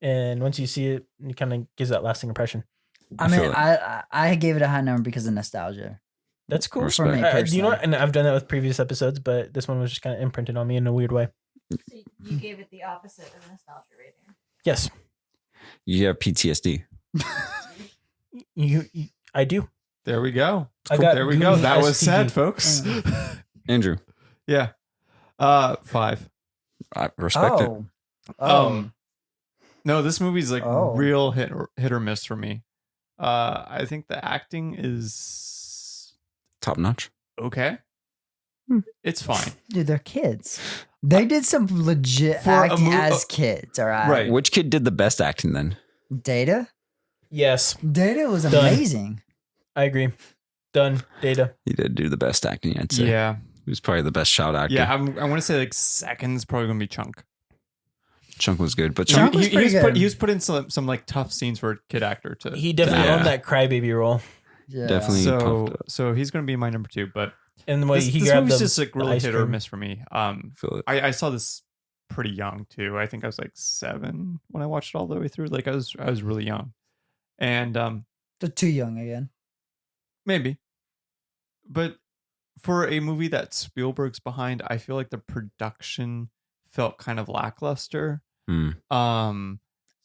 And once you see it, it kind of gives that lasting impression. I I mean, feel it. I gave it a high number because of nostalgia. That's cool. Respect. For me You know personally. what? And I've done that with previous episodes, but this one was just kind of imprinted on me in a weird way. So you gave it the opposite of nostalgia rating. Yes, You have PTSD. I do. There we go. I got There we go. Goonie That was STD. sad, folks. Andrew, Yeah. 5. I respect it. No, this movie's like Oh. real hit or miss for me. I think the acting is Top notch. okay. It's fine. Dude, they're kids. They did some legit For a acting mo- as kids, all right? Right. Which kid did the best acting then? Data? Yes, Data was Done. amazing. I agree. Done. Data. He did do the best acting, I'd say. Yeah. He was probably the best child actor. Yeah. I want to say like second's probably going to be Chunk. Chunk was good, but Chunk Chunk, was pretty good. He was put in some like tough scenes for a kid actor to. He definitely Yeah. owned that crybaby role. Yeah. Definitely. pumped up. So he's going to be my number 2, but And the way this, he this grabbed movie's the, just like the really ice hit or cream. miss for me. Feel it. I saw this pretty young too. I think I was like 7 when I watched it all the way through. Like I was really young, and They're too young again. Maybe. But for a movie that Spielberg's behind, I feel like the production felt kind of lackluster.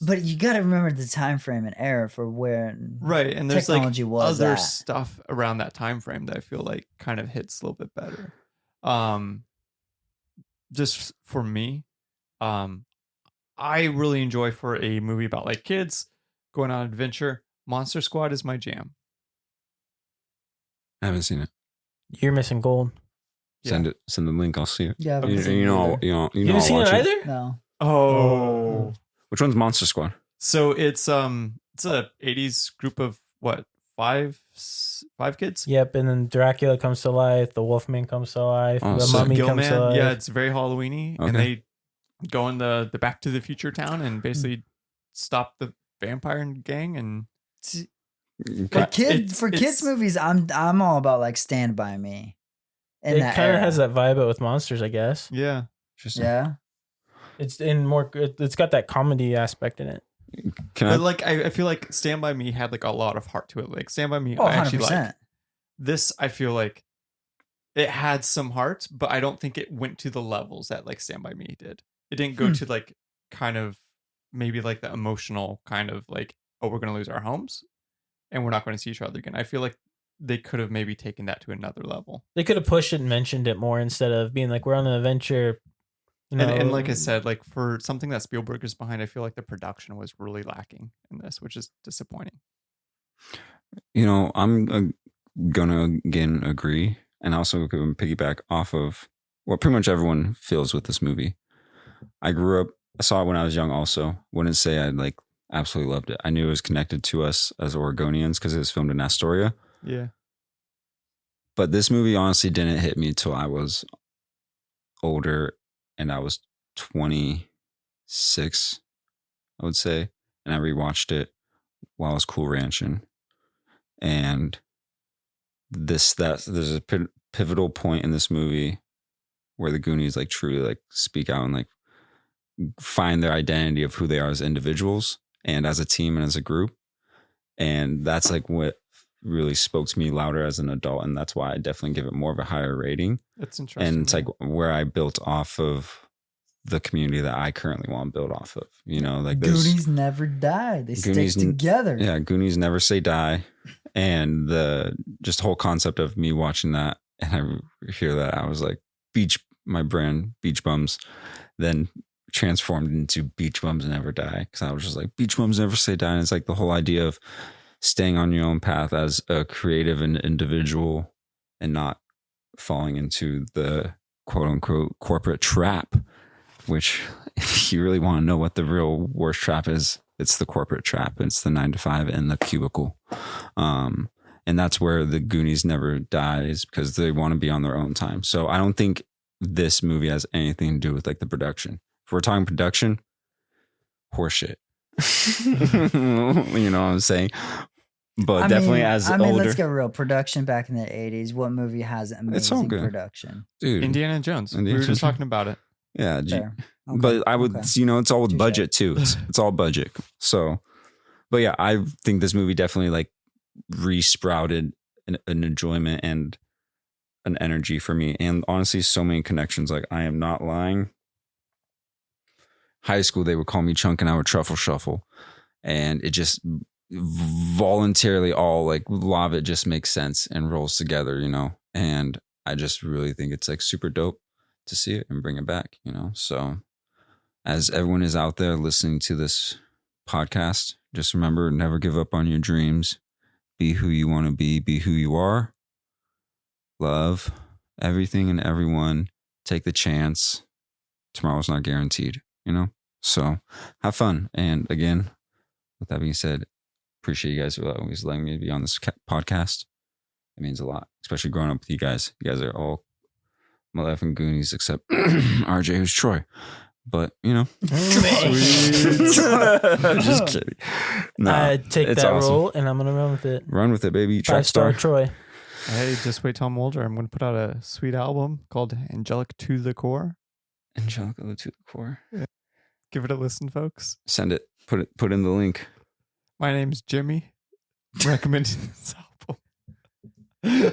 But you got to remember the time frame and era for where right, and there's technology like was other at. stuff around that time frame that I feel like kind of hits a little bit better. Just for me, I really enjoy for a movie about like kids going on an adventure. Monster Squad is my jam. I haven't seen it. You're missing gold. Send it. Send the link. I'll see it. Yeah, You know. You I'll haven't seen it watch either? No. Oh. Which one's Monster Squad? So it's a 80s group of what, five kids? Yep, and then Dracula comes to life, the Wolfman comes to life, Oh, the sick. mummy comes to Gilman, life. yeah, it's very Halloween-y. And Okay. they go in the Back to the Future town and basically stop the vampire gang. And For But kids it's- movies, I'm all about like Stand By Me. In It that kind of era. has that vibe but with monsters, I guess. yeah, Interesting. Yeah. It's in more. It's got that comedy aspect in it. Can but I? like I feel like Stand By Me had like a lot of heart to it. Like Stand By Me, Oh, I actually 100%. like. This I feel like it had some heart, but I don't think it went to the levels that like Stand By Me did. It didn't go to like kind of maybe like the emotional kind of like, oh, we're gonna lose our homes and we're not going to see each other again. I feel like they could have maybe taken that to another level. They could have pushed it and mentioned it more instead of being like, we're on an adventure. You know, And like I said, like for something that Spielberg is behind, I feel like the production was really lacking in this, which is disappointing. I'm gonna again agree, and also gonna piggyback off of what pretty much everyone feels with this movie. I grew up. I saw it when I was young. Also, wouldn't say I like absolutely loved it. I knew it was connected to us as Oregonians because it was filmed in Astoria. Yeah. But this movie honestly didn't hit me till I was older, and I was 26, I would say, and I rewatched it while I was Cool Ranching, and there's a pivotal point in this movie where the Goonies like truly like speak out and like find their identity of who they are as individuals and as a team and as a group, and that's like what really spoke to me louder as an adult, and that's why I definitely give it more of a higher rating. That's interesting. And it's like where I built off of the community that I currently want to build off of. Like there's Goonies never die. They Goonies stick together. yeah, Goonies never say die, and the just whole concept of me watching that and I hear that, I was like, my brand Beach Bums, then transformed into Beach Bums Never Die, because I was just like, Beach Bums Never Say Die, and it's like the whole idea of staying on your own path as a creative and individual and not falling into the quote unquote corporate trap, which if you really want to know what the real worst trap is, it's the corporate trap. It's the 9 to 5 and the cubicle. And that's where the Goonies never dies, because they want to be on their own time. So I don't think this movie has anything to do with like the production. If we're talking production, horseshit. You know what I'm saying? But definitely older. let's get real. Production back in the 80s. What movie has It's all amazing good. production? Dude. Indiana Jones. We Indiana were just Jones. talking about it. Yeah. Fair. Okay, But I would, okay. it's all with Touche. budget too. It's all budget. So, but yeah, I think this movie definitely like re-sprouted an enjoyment and an energy for me. And honestly, so many connections. Like, I am not lying. High school, they would call me Chunk and I would Truffle Shuffle. And it just voluntarily all like a lot of it just makes sense and rolls together, And I just really think it's like super dope to see it and bring it back, So as everyone is out there listening to this podcast, just remember, never give up on your dreams. Be who you want to be who you are. Love everything and everyone. Take the chance. Tomorrow's not guaranteed, So have fun. And again, with that being said, appreciate you guys for always letting me be on this podcast. It means a lot, especially growing up with you guys. You guys are all my life and Goonies except RJ, who's Troy. But, just kidding. No, I take it's that awesome. role and I'm gonna run with it. Run with it, baby. 5-star Trackstar. Troy. Hey, just wait till I'm older. I'm going to put out a sweet album called Angelic to the Core. Angelica to the core. Give it a listen, folks. Send it. Put in the link. My name's Jimmy. recommending this album.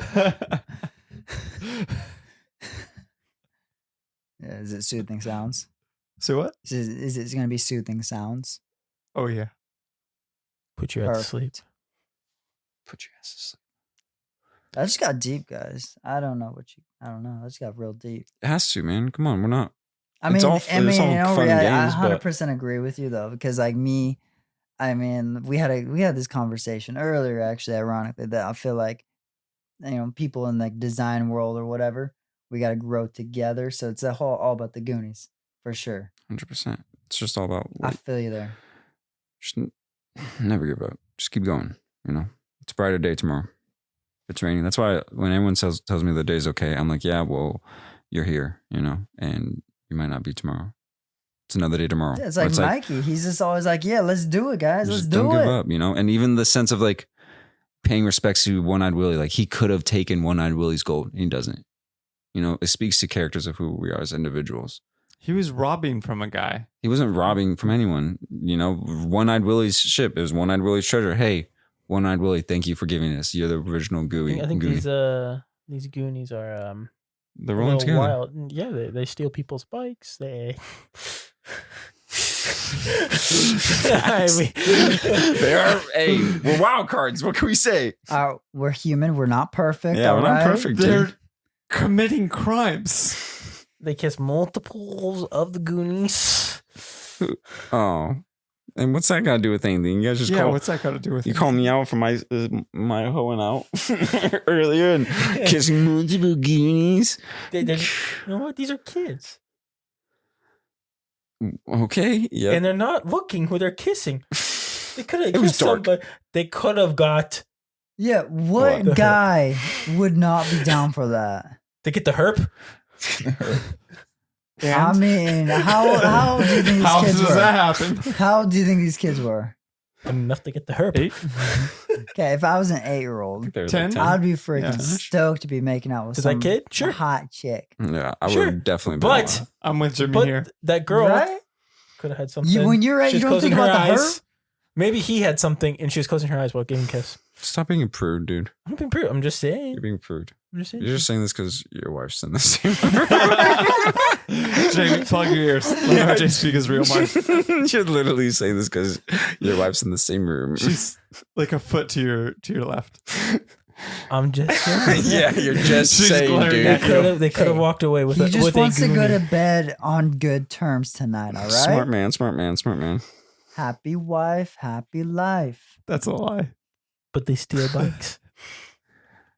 Yeah, is it soothing sounds? So what? Is it going to be soothing sounds? Oh yeah. Put your ass to sleep. Put your ass to sleep. I just got deep, guys. I don't know. I just got real deep. It has to, man. Come on, we're not. I mean, It's all in fun and reality, games, I but- 100% agree with you though, because like me, I mean, we had this conversation earlier, actually, ironically, that I feel like, people in like design world or whatever, we got to grow together. So it's all about the Goonies for sure. 100%. It's just all about I feel you there. just never give up. Just keep going. It's a brighter day tomorrow. If it's raining. That's why when everyone tells me the day's okay, I'm like, yeah, well, you're here, and you might not be tomorrow. It's another day tomorrow. Yeah, it's like Mikey. He's just always like, yeah, let's do it, guys. Let's just do don't it. give up, And even the sense of like paying respects to One-Eyed Willy, like he could have taken One-Eyed Willy's gold. He doesn't. It speaks to characters of who we are as individuals. He was robbing from a guy. He wasn't robbing from anyone. One-Eyed Willy's ship is One-Eyed Willy's treasure. Hey, One-Eyed Willy, thank you for giving us. You're the original Gooey. I think Gooey. these Goonies are They're a rolling little together. wild. Yeah, they steal people's bikes. They. I mean, They are. Hey, we're wild cards. What can we say? We're human. We're not perfect. Yeah, we're not alright? perfect. They're Dude. committing crimes. they kiss multiples of the Goonies. Oh, and what's that got to do with anything? You guys just call. What's that got to do with You it? called me out for my hoeing out earlier and kissing multiple Goonies. You know what? These are kids, Okay, yeah. and they're not looking who they're kissing. They could have It was kissed dark. somebody. They could have got. Yeah, what What? guy would not be down for that? They get the herp. I mean, how do you think these How kids does were? that happen? How do you think these kids were? Enough to get the herp. 8? Okay, if I was an 8-year-old, They're like 10? I'd be freaking Yeah. stoked to be making out with To that some kid? Sure. hot chick. Yeah, I Sure. would have definitely been. But I'm with Jimmy here. that girl Right? could have had something. When you're right, She you was don't think closing about her the eyes. herp? Maybe he had something, and she was closing her eyes while giving a kiss. Stop being a prude, dude. I'm being prude. I'm just saying. You're being prude. I'm just saying. You're just saying this because your wife's in the same Jamie, plug your ears. Let RJ speak his real mind. You're literally saying this because your wife's in the same room. She's like a foot to your left. I'm just saying. Yeah, you're just She's saying, glaring dude. at you. They could have Hey, walked away with He a just with wants a to go to Goonie. bed on good terms tonight, all right? Smart man, smart man, smart man. Happy wife, happy life. That's a lie. But they steal bikes.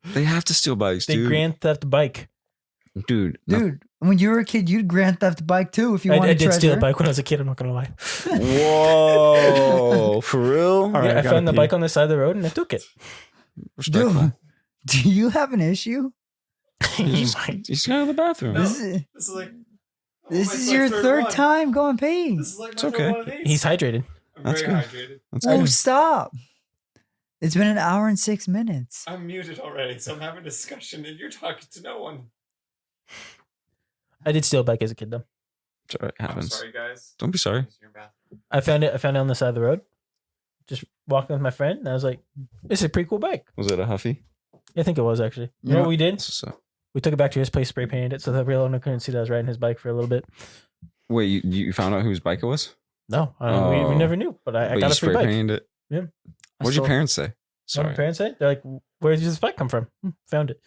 They have to steal bikes, They dude. grand theft bike. Dude, no- Dude, when you were a kid, you'd grand theft bike too if you wanted I did treasure. steal a bike when I was a kid. I'm not gonna lie. Whoa, for real? All right, Yeah, I gotta found the pee. bike on the side of the road and I took it. Respectful. Dude, do you have an issue? He's got out of the bathroom. This is, This is like this is your third time going pee. This is like It's okay. He's hydrated. I'm That's very good. hydrated. That's Oh, good. stop. It's been an hour and 6 minutes. I'm muted already, so I'm having a discussion and you're talking to no one. I did steal a bike as a kid though. It's all right, it I'm happens. sorry, guys. Don't be sorry. Use your bathroom. I found it on the side of the road. Just walking with my friend, and I was like, "This is a pretty cool bike." Was it a Huffy? I think it was actually. You Yeah. know what we did? So, We took it back to his place, spray painted it, so the real owner couldn't see that I was riding his bike for a little bit. wait, you found out whose bike it was? No, we Oh. never knew, but I But got you a free spray bike. painted it? Yeah. What'd your stole- parents say? What Sorry. my parents say? They're like, "Where did this bike come from?" Found it.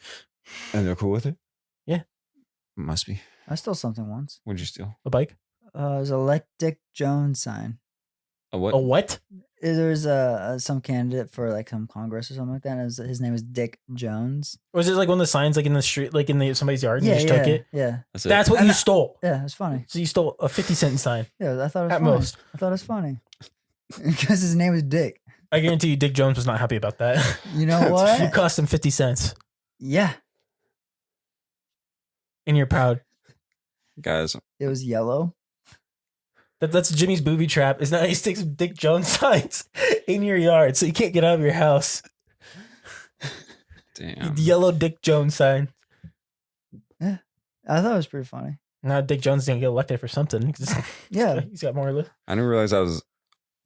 And they're cool with it? Yeah. Must be. I stole something once. What'd you steal? A bike? It was a Elect Dick Jones sign. A what? A what? There's some candidate for like some Congress or something like that. And his name was Dick Jones. Was it like one of the signs like in the street, like in somebody's yard, and you just took it? Yeah. That's it. That's what And you I- stole. Yeah, it's funny. So you stole a 50-cent sign. Yeah, I thought it was At funny. most. I thought it was funny. Because his name was Dick. I guarantee you, Dick Jones was not happy about that. You know You what? cost him 50 cents, Yeah. and you're proud. Guys, It was yellow. That's Jimmy's booby trap. Is now he sticks Dick Jones signs in your yard, so you can't get out of your house. damn. The yellow Dick Jones sign. I thought it was pretty funny. Now Dick Jones is gonna get elected for something. Yeah. He's got more. I didn't realize I was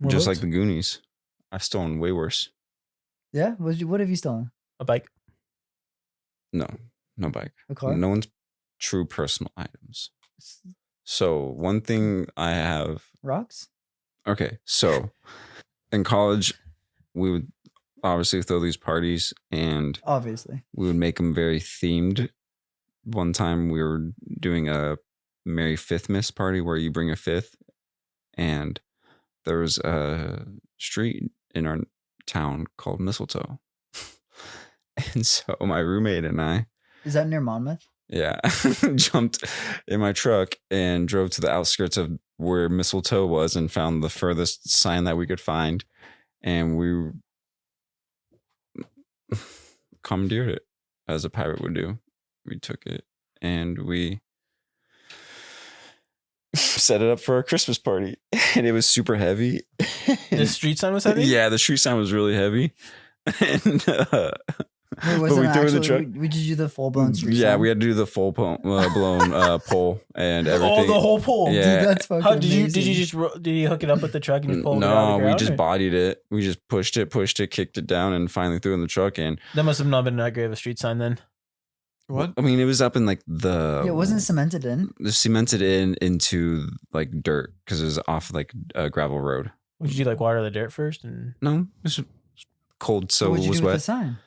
more just votes. like the Goonies. I've stolen way worse. Yeah. What have you stolen? A bike. No bike. A car? No one's true personal items. So one thing I have. Rocks? Okay, so in college, we would obviously throw these parties, and Obviously. we would make them very themed. One time we were doing a Merry Fifth Miss party where you bring a fifth, and there was a street in our town called Mistletoe. And so my roommate and I, Is that near Monmouth? yeah, jumped in my truck and drove to the outskirts of where Mistletoe was and found the furthest sign that we could find. And we commandeered it as a pirate would do. We took it and we set it up for our Christmas party. And it was super heavy. The street sign was heavy? Yeah, the street sign was really heavy. And Wait, was but we it threw it in the actually? truck. We did you the full blown street? Yeah, sign? we had to do the full blown pole and everything. Oh, the whole pole. Yeah. Dude, that's fucking How did you amazing. did you hook it up with the truck and you pulled it out of No, the we ground, just or- bodied it. We just pushed it, kicked it down, and finally threw it in the truck. And That must have not been that great of a street sign then. What? I mean, it was up in like the Yeah, it wasn't cemented in. cemented into like dirt because it was off like a gravel road. Would you like water the dirt first? And No, it was cold, so What'd it you was do with the wet. sign?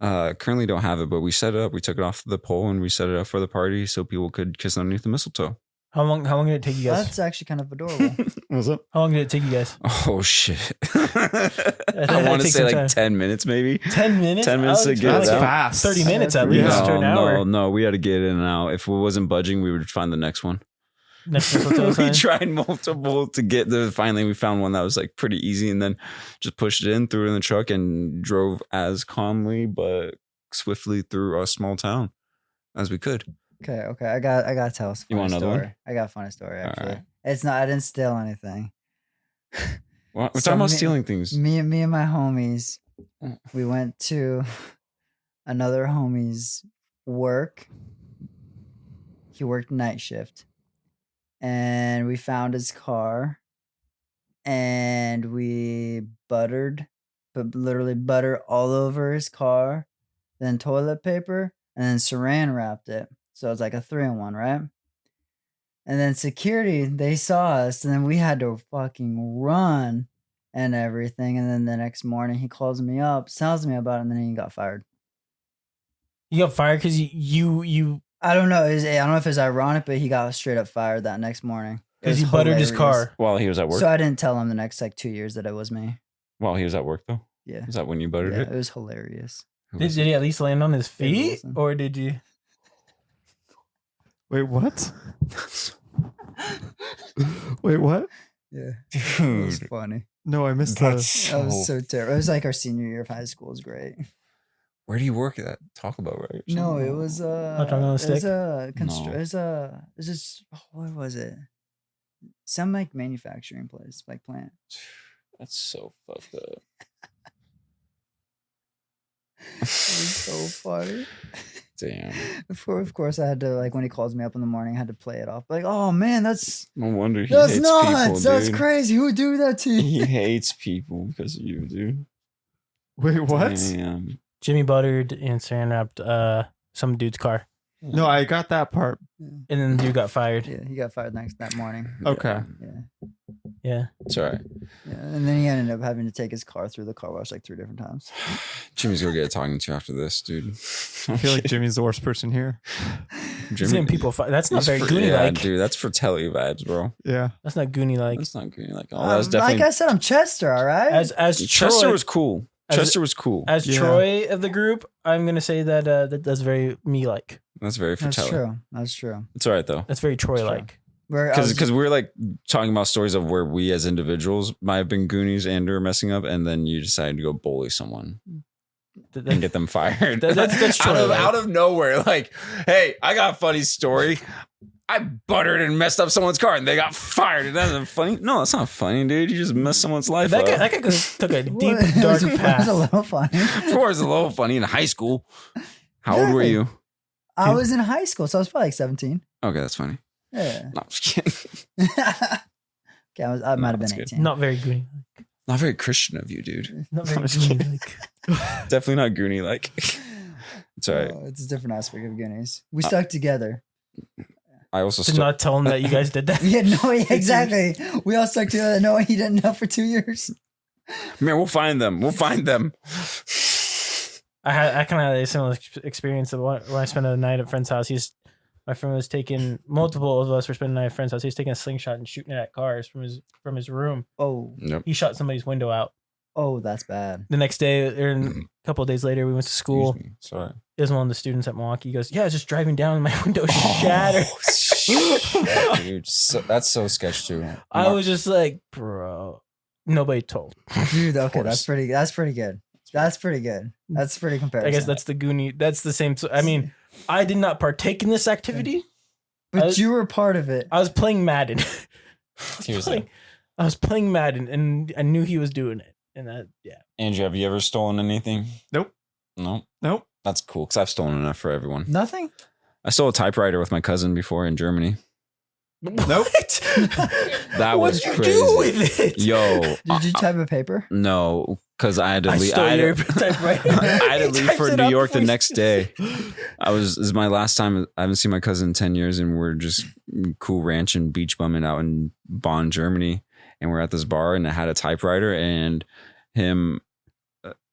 Currently don't have it, but we set it up. We took it off the pole and we set it up for the party so people could kiss underneath the mistletoe. how long did it take you guys? That's actually kind of adorable. What's up? How long did it take you guys? Oh shit! that I want to takes say some like time. 10 minutes, maybe. 10 minutes? 10 minutes I to would get it expect That's out. fast. 30 minutes at Yeah. least to an hour. No, we had to get in and out. If it wasn't budging, we would find the next one. Next mistletoe We sign. tried multiple to get there. Finally, we found one that was like pretty easy, and then just pushed it in, threw it in the truck, and drove as calmly but swiftly through our small town as we could. Okay, I got to tell a You funny want another one? story. I got a funny story All actually. right. It's not. I didn't steal anything. We're So talking about me- stealing things. Me and my homies, we went to another homie's work. He worked night shift, and we found his car, and we literally butter all over his car, then toilet paper, and then saran wrapped it. So it's like a 3-in-1, right? And then security, they saw us, and then we had to fucking run and everything. And then the next morning, he calls me up, tells me about it, and then he got fired. You got fired because you I don't know. I don't know if it's ironic, but he got straight up fired that next morning. It because was he buttered his hilarious. car. While he was at work. So I didn't tell him the next like 2 years that it was me. While he was at work, though. Yeah. Is that when you buttered Yeah, it? it was hilarious. Who Did was he at least land on his feet, Wilson. or did you? Wait, what? Wait, what? Yeah. it? It was Dude, funny. No, I missed that's That was so. so terrible. It was like our senior year of high school. It was great. Where do you work at? Taco Bell, right? or No, something? it was Hot dog on a it was stick? a No. it was a it was just what was it? Some like manufacturing place, like plant. That's so fucked up. It was so funny. Damn. Of course, I had to like when he calls me up in the morning, I had to play it off. Like, oh man, that's No wonder he that's hates nuts. people, That's dude. crazy. Who would do that to He you? hates people because of you, dude. Wait, what? Damn. Jimmy buttered and saran wrapped some dude's car, No, I got that part. and then the dude got fired. Yeah, he got fired that morning. Okay. Yeah, Yeah, It's all right. yeah, and then he ended up having to take his car through the car wash like 3 different times. Jimmy's gonna get a talking to after this, dude. I feel like Jimmy's the worst person here. he's getting people. That's not he's very for- Goonie yeah, like. dude. That's fratelli vibes, bro. Yeah. That's not Goonie like. That's not good. Like, oh, that was Like definitely. I said, I'm Chester. All right. As Chester Troy, was cool. as- Chester was cool. as Yeah. Troy of the group, I'm gonna say that that's very me like. That's very That's fratelli. true. That's true. It's all right though. That's very Troy like. Because we're like talking about stories of where we as individuals might have been Goonies and or messing up, and then you decided to go bully someone and get them fired. That's out of true. out of nowhere. Like, hey, I got a funny story. I buttered and messed up someone's car and they got fired. And that's funny. No, that's not funny, dude. You just messed someone's life That up. guy took a deep It dark was path. a little funny. Of course, a little funny in high school. How old were Exactly. you? I was in high school, so I was probably like 17. Okay, that's funny. Yeah. No, I'm just kidding. Okay, I might have that's been good. 18. Not very Goonie. Not very Christian of you, dude. Not very I'm just kidding. like. Definitely not Goonie like. It's all right. It's a different aspect of Goonies. We stuck together. I also Did not tell him that you guys did that. Yeah, no, exactly. We all stuck together knowing he didn't know for 2 years. Man, we'll find them. We'll find them. I kind of had a similar experience of when I spent a night at a friend's house. My friend was taking, multiple of us were spending a night at a friend's house. He was taking a slingshot and shooting it at cars from his room. Oh, Nope. He shot somebody's window out. oh, that's bad. The next day, or a couple of days later, we went to school. Excuse me. Sorry. It was one of the students at Milwaukee. He goes, "Yeah, I was just driving down and my window shattered." Oh, dude, that's so sketch too. I was just like, bro, nobody told. Dude, okay, course. that's pretty good. That's pretty good. That's pretty comparison. I guess that's the Goonie. That's the same. I mean, I did not partake in this activity. But you were part of it. I was playing Madden. Seriously. I was playing Madden, and I knew he was doing it. And that, yeah. Andrew, have you ever stolen anything? Nope. No. Nope. That's cool because I've stolen enough for everyone. Nothing? I stole a typewriter with my cousin before in Germany. Nope. That was What'd crazy. you do with it? Yo, Did you type a paper? no, because I had to I leave. stole I your had, typewriter. I had to leave Typed for it New up York the before you- next day. This is my last time. I haven't seen my cousin in 10 years, and we're just cool ranch and beach bumming out in Bonn, Germany. And we're at this bar, and I had a typewriter, and him,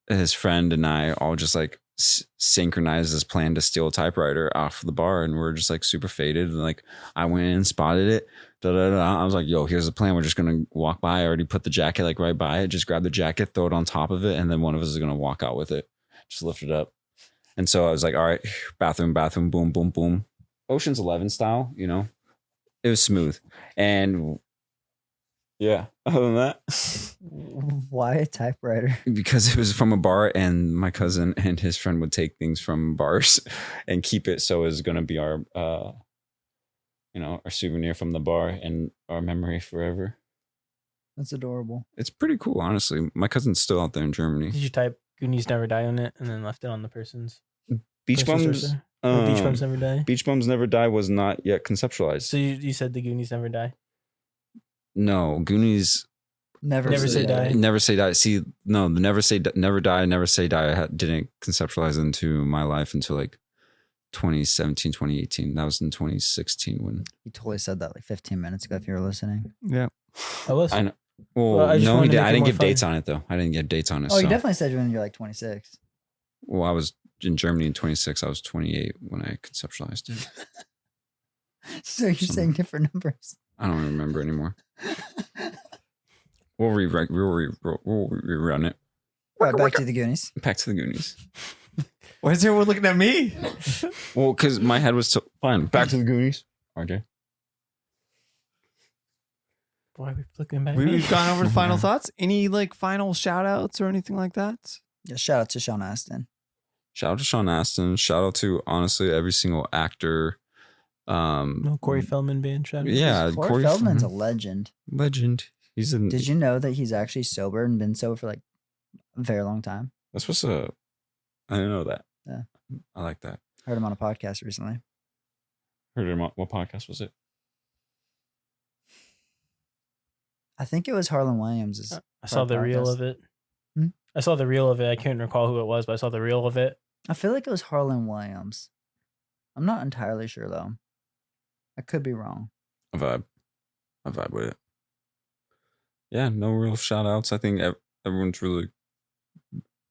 his friend, and I all just like synchronized this plan to steal a typewriter off the bar, and we're just like super faded. And like I went in, spotted it. I was like, yo, here's the plan. We're just gonna walk by. I already put the jacket like right by it. Just grab the jacket, throw it on top of it, and then one of us is gonna walk out with it. Just lift it up. And so I was like, all right, bathroom, boom, boom, boom. Ocean's 11 style, you know. It was smooth. And yeah, other than that, Why a typewriter? because it was from a bar, and my cousin and his friend would take things from bars and keep it, so it was gonna be our our souvenir from the bar and our memory forever. That's adorable. It's pretty cool, honestly. My cousin's still out there in Germany. Did you type Goonies Never Die on it and then left it on the person's? Beach person's Bums. dresser? Or Beach Bums Never Die? Beach Bums Never Die was not yet conceptualized. So you said the Goonies Never Die? No, Goonies Never Never Say Die. Never Say Die. See, no, the Never Say Never Die, Never Say Die didn't conceptualize into my life until like 2017, 2018. That was in 2016 when You totally said that like 15 minutes ago if you were listening. Yeah. I was. I know. Well, Well, I just no, wanted he to did. make I it didn't more give fun. dates on it though. I didn't give dates on it. Oh, you so. definitely said when you're like 26. Well, I was in Germany in 26. I was 28 when I conceptualized it. So you're saying different numbers. I don't remember anymore. We'll rerun it. All right, back to the Goonies. Back to the Goonies. Why is everyone looking at me? Well, because my head was fine. Back to the Goonies. RJ. Why are we flicking back? We've gone over the final thoughts. Any like final shout outs or anything like that? Yeah, shout out to Sean Astin. Shout out to Sean Astin. Shout out to honestly every single actor. No Corey Feldman being shot. Yeah, Corey Feldman's a legend. legend. He's in. Did you know that he's actually sober and been sober for like a very long time? That's what's up. I didn't know that. Yeah. I like that. Heard him on a podcast recently. Heard him on, what podcast was it? I think it was Harlan Williams. I saw the reel podcast. of it. Hmm? I saw the reel of it. I can't recall who it was, but I saw the reel of it. I feel like it was Harlan Williams. I'm not entirely sure though. I could be wrong. A vibe. I vibe with it. Yeah, no real shout outs. I think everyone's really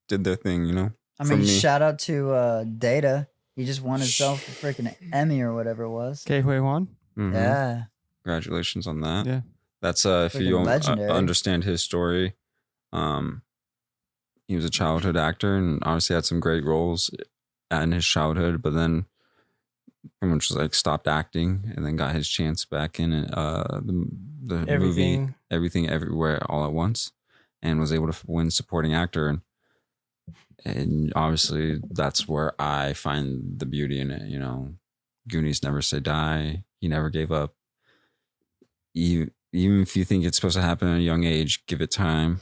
did their thing, you know? I From mean, me. shout out to Data. He just won himself a freaking Emmy or whatever it was. K Hui Wan. Mhm. Yeah. Congratulations on that. Yeah. That's if Freaking you don't legendary. understand his story, he was a childhood actor and obviously had some great roles in his childhood, but then pretty much like stopped acting and then got his chance back in the movie Everything. Everything Everywhere All at Once, and was able to win supporting actor, and obviously that's where I find the beauty in it. You know, Goonies Never Say Die. He never gave up. Even if you think it's supposed to happen at a young age, give it time.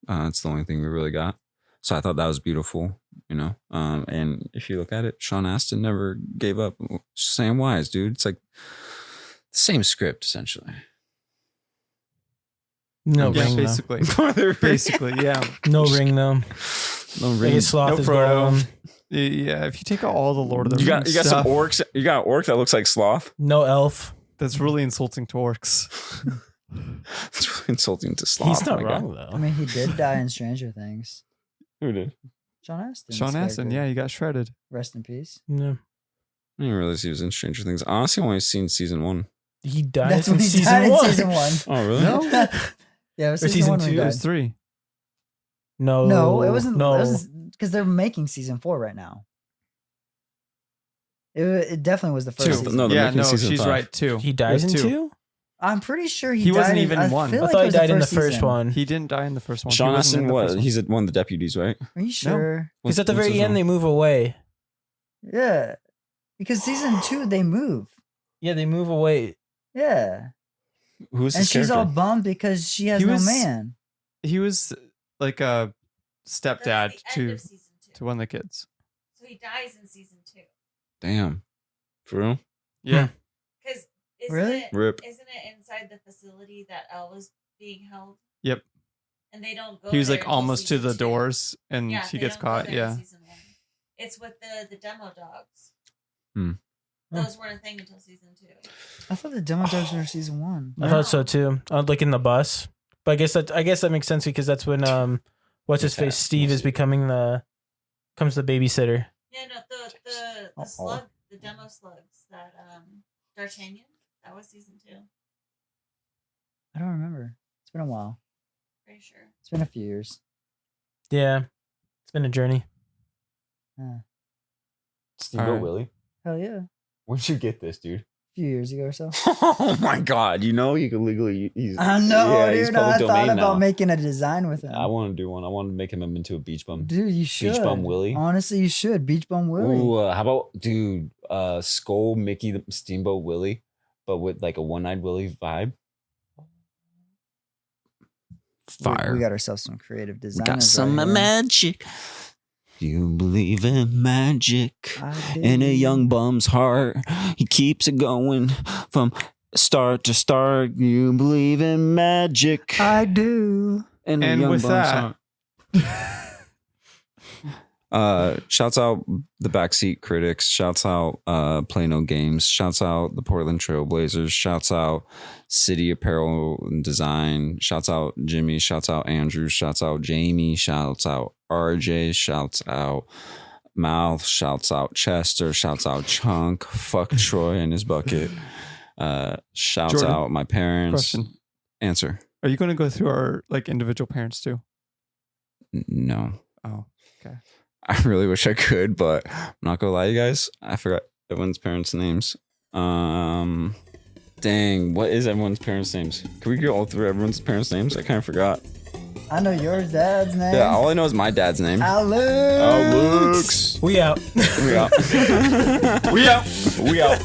It's the only thing we really got. So I thought that was beautiful, you know. And if you look at it, Sean Astin never gave up. Sam Wise, dude. It's like the same script, essentially. No Yeah, ring, basically. Basically, yeah. though. No ring, though. No I ring. guess Sloth No is Frodo. gone. Yeah, if you take out all the Lord of the You Rings got some stuff, orcs. You got an orc that looks like Sloth. No elf. that's really insulting to orcs. It's really insulting to Sloth. He's not my God. wrong, though. I mean, he did die in Stranger Things. Who did? Sean Astin. Sean Astin, yeah, he got shredded. Rest in peace. Yeah. I didn't realize he was in Stranger Things. Honestly, I've only seen season 1. He died That's in when he season died 1. in season 1. Oh, really? No, Yeah, it was Or season season 1 when he two? it died. was 3. No. No, it wasn't. No. It was because they're making season 4 right now. It definitely was the first 2. season. No, they're Yeah, making no, season she's 5. right. 2. He dies in It was 2? I'm pretty sure He wasn't died even in, one. feel I like thought it he was the died in the first first season. one. He didn't die in the first one. Sean He wasn't Astin, in the what? first one. He's one of the deputies, right? Are you sure? Because at the What's very his end, name? they move away. Yeah. Because season 2, they move. Yeah, they move away. Yeah. Who's And his she's character? all bummed because she has He no was- man. He was like a stepdad That's the end to of season 2. to one of the kids. So he dies in season 2. Damn. For real? Yeah, Because Really? Rip. Isn't it inside the facility that Elle was being held? Yep. And they don't go. he was there like until almost to season the 2. doors, and Yeah, he they gets don't go caught. there in Yeah, season 1. It's with the demo dogs. Hmm. Those weren't a thing until season 2. I thought the demo dogs were season 1. I thought so too. Like in the bus. But I guess that makes sense because that's when what's his face? Steve is becoming the babysitter. Yeah, no, the Uh-oh. slug, the demo slugs that D'Artagnan. That was season 2. I don't remember. It's been a while. Pretty sure. It's been a few years. Yeah. It's been a journey. Steamboat Alright. Willie? Hell yeah. Where'd you get this, dude? A few years ago or so. Oh my God! You know you can legally. He's, I know, yeah, he's dude. public I thought domain about now. making a design with him. I want to do one. I want to make him into a beach bum. Dude, you should. Bum Willie? Honestly, you should. Beach Bum Willie. Ooh, how about dude? Skull Mickey the Steamboat Willie, but with like a One-Eyed Willy vibe. We got ourselves some creative designers. Got some right here. magic. You believe in magic I do. in a young bum's heart. He keeps it going from start to start. You believe in magic. I do. In a And young with bum's that- heart. Shouts out the Backseat Critics. Shouts out Play No Games. Shouts out the Portland Trailblazers. Shouts out City Apparel and Design. Shouts out Jimmy. Shouts out Andrew. Shouts out Jamie. Shouts out RJ. Shouts out Mouth. Shouts out Chester. Shouts out Chunk. Fuck Troy and his bucket. Shouts Jordan, out my parents. question. Answer. Are you going to go through our like individual parents too? No. Oh, I really wish I could, but I'm not gonna lie, you guys. I forgot everyone's parents' names. Dang, what is everyone's parents' names? Can we go all through everyone's parents' names? I kind of forgot. I know your dad's name. Yeah, all I know is my dad's name. Alex. Alex. We out. We out. We out. We out.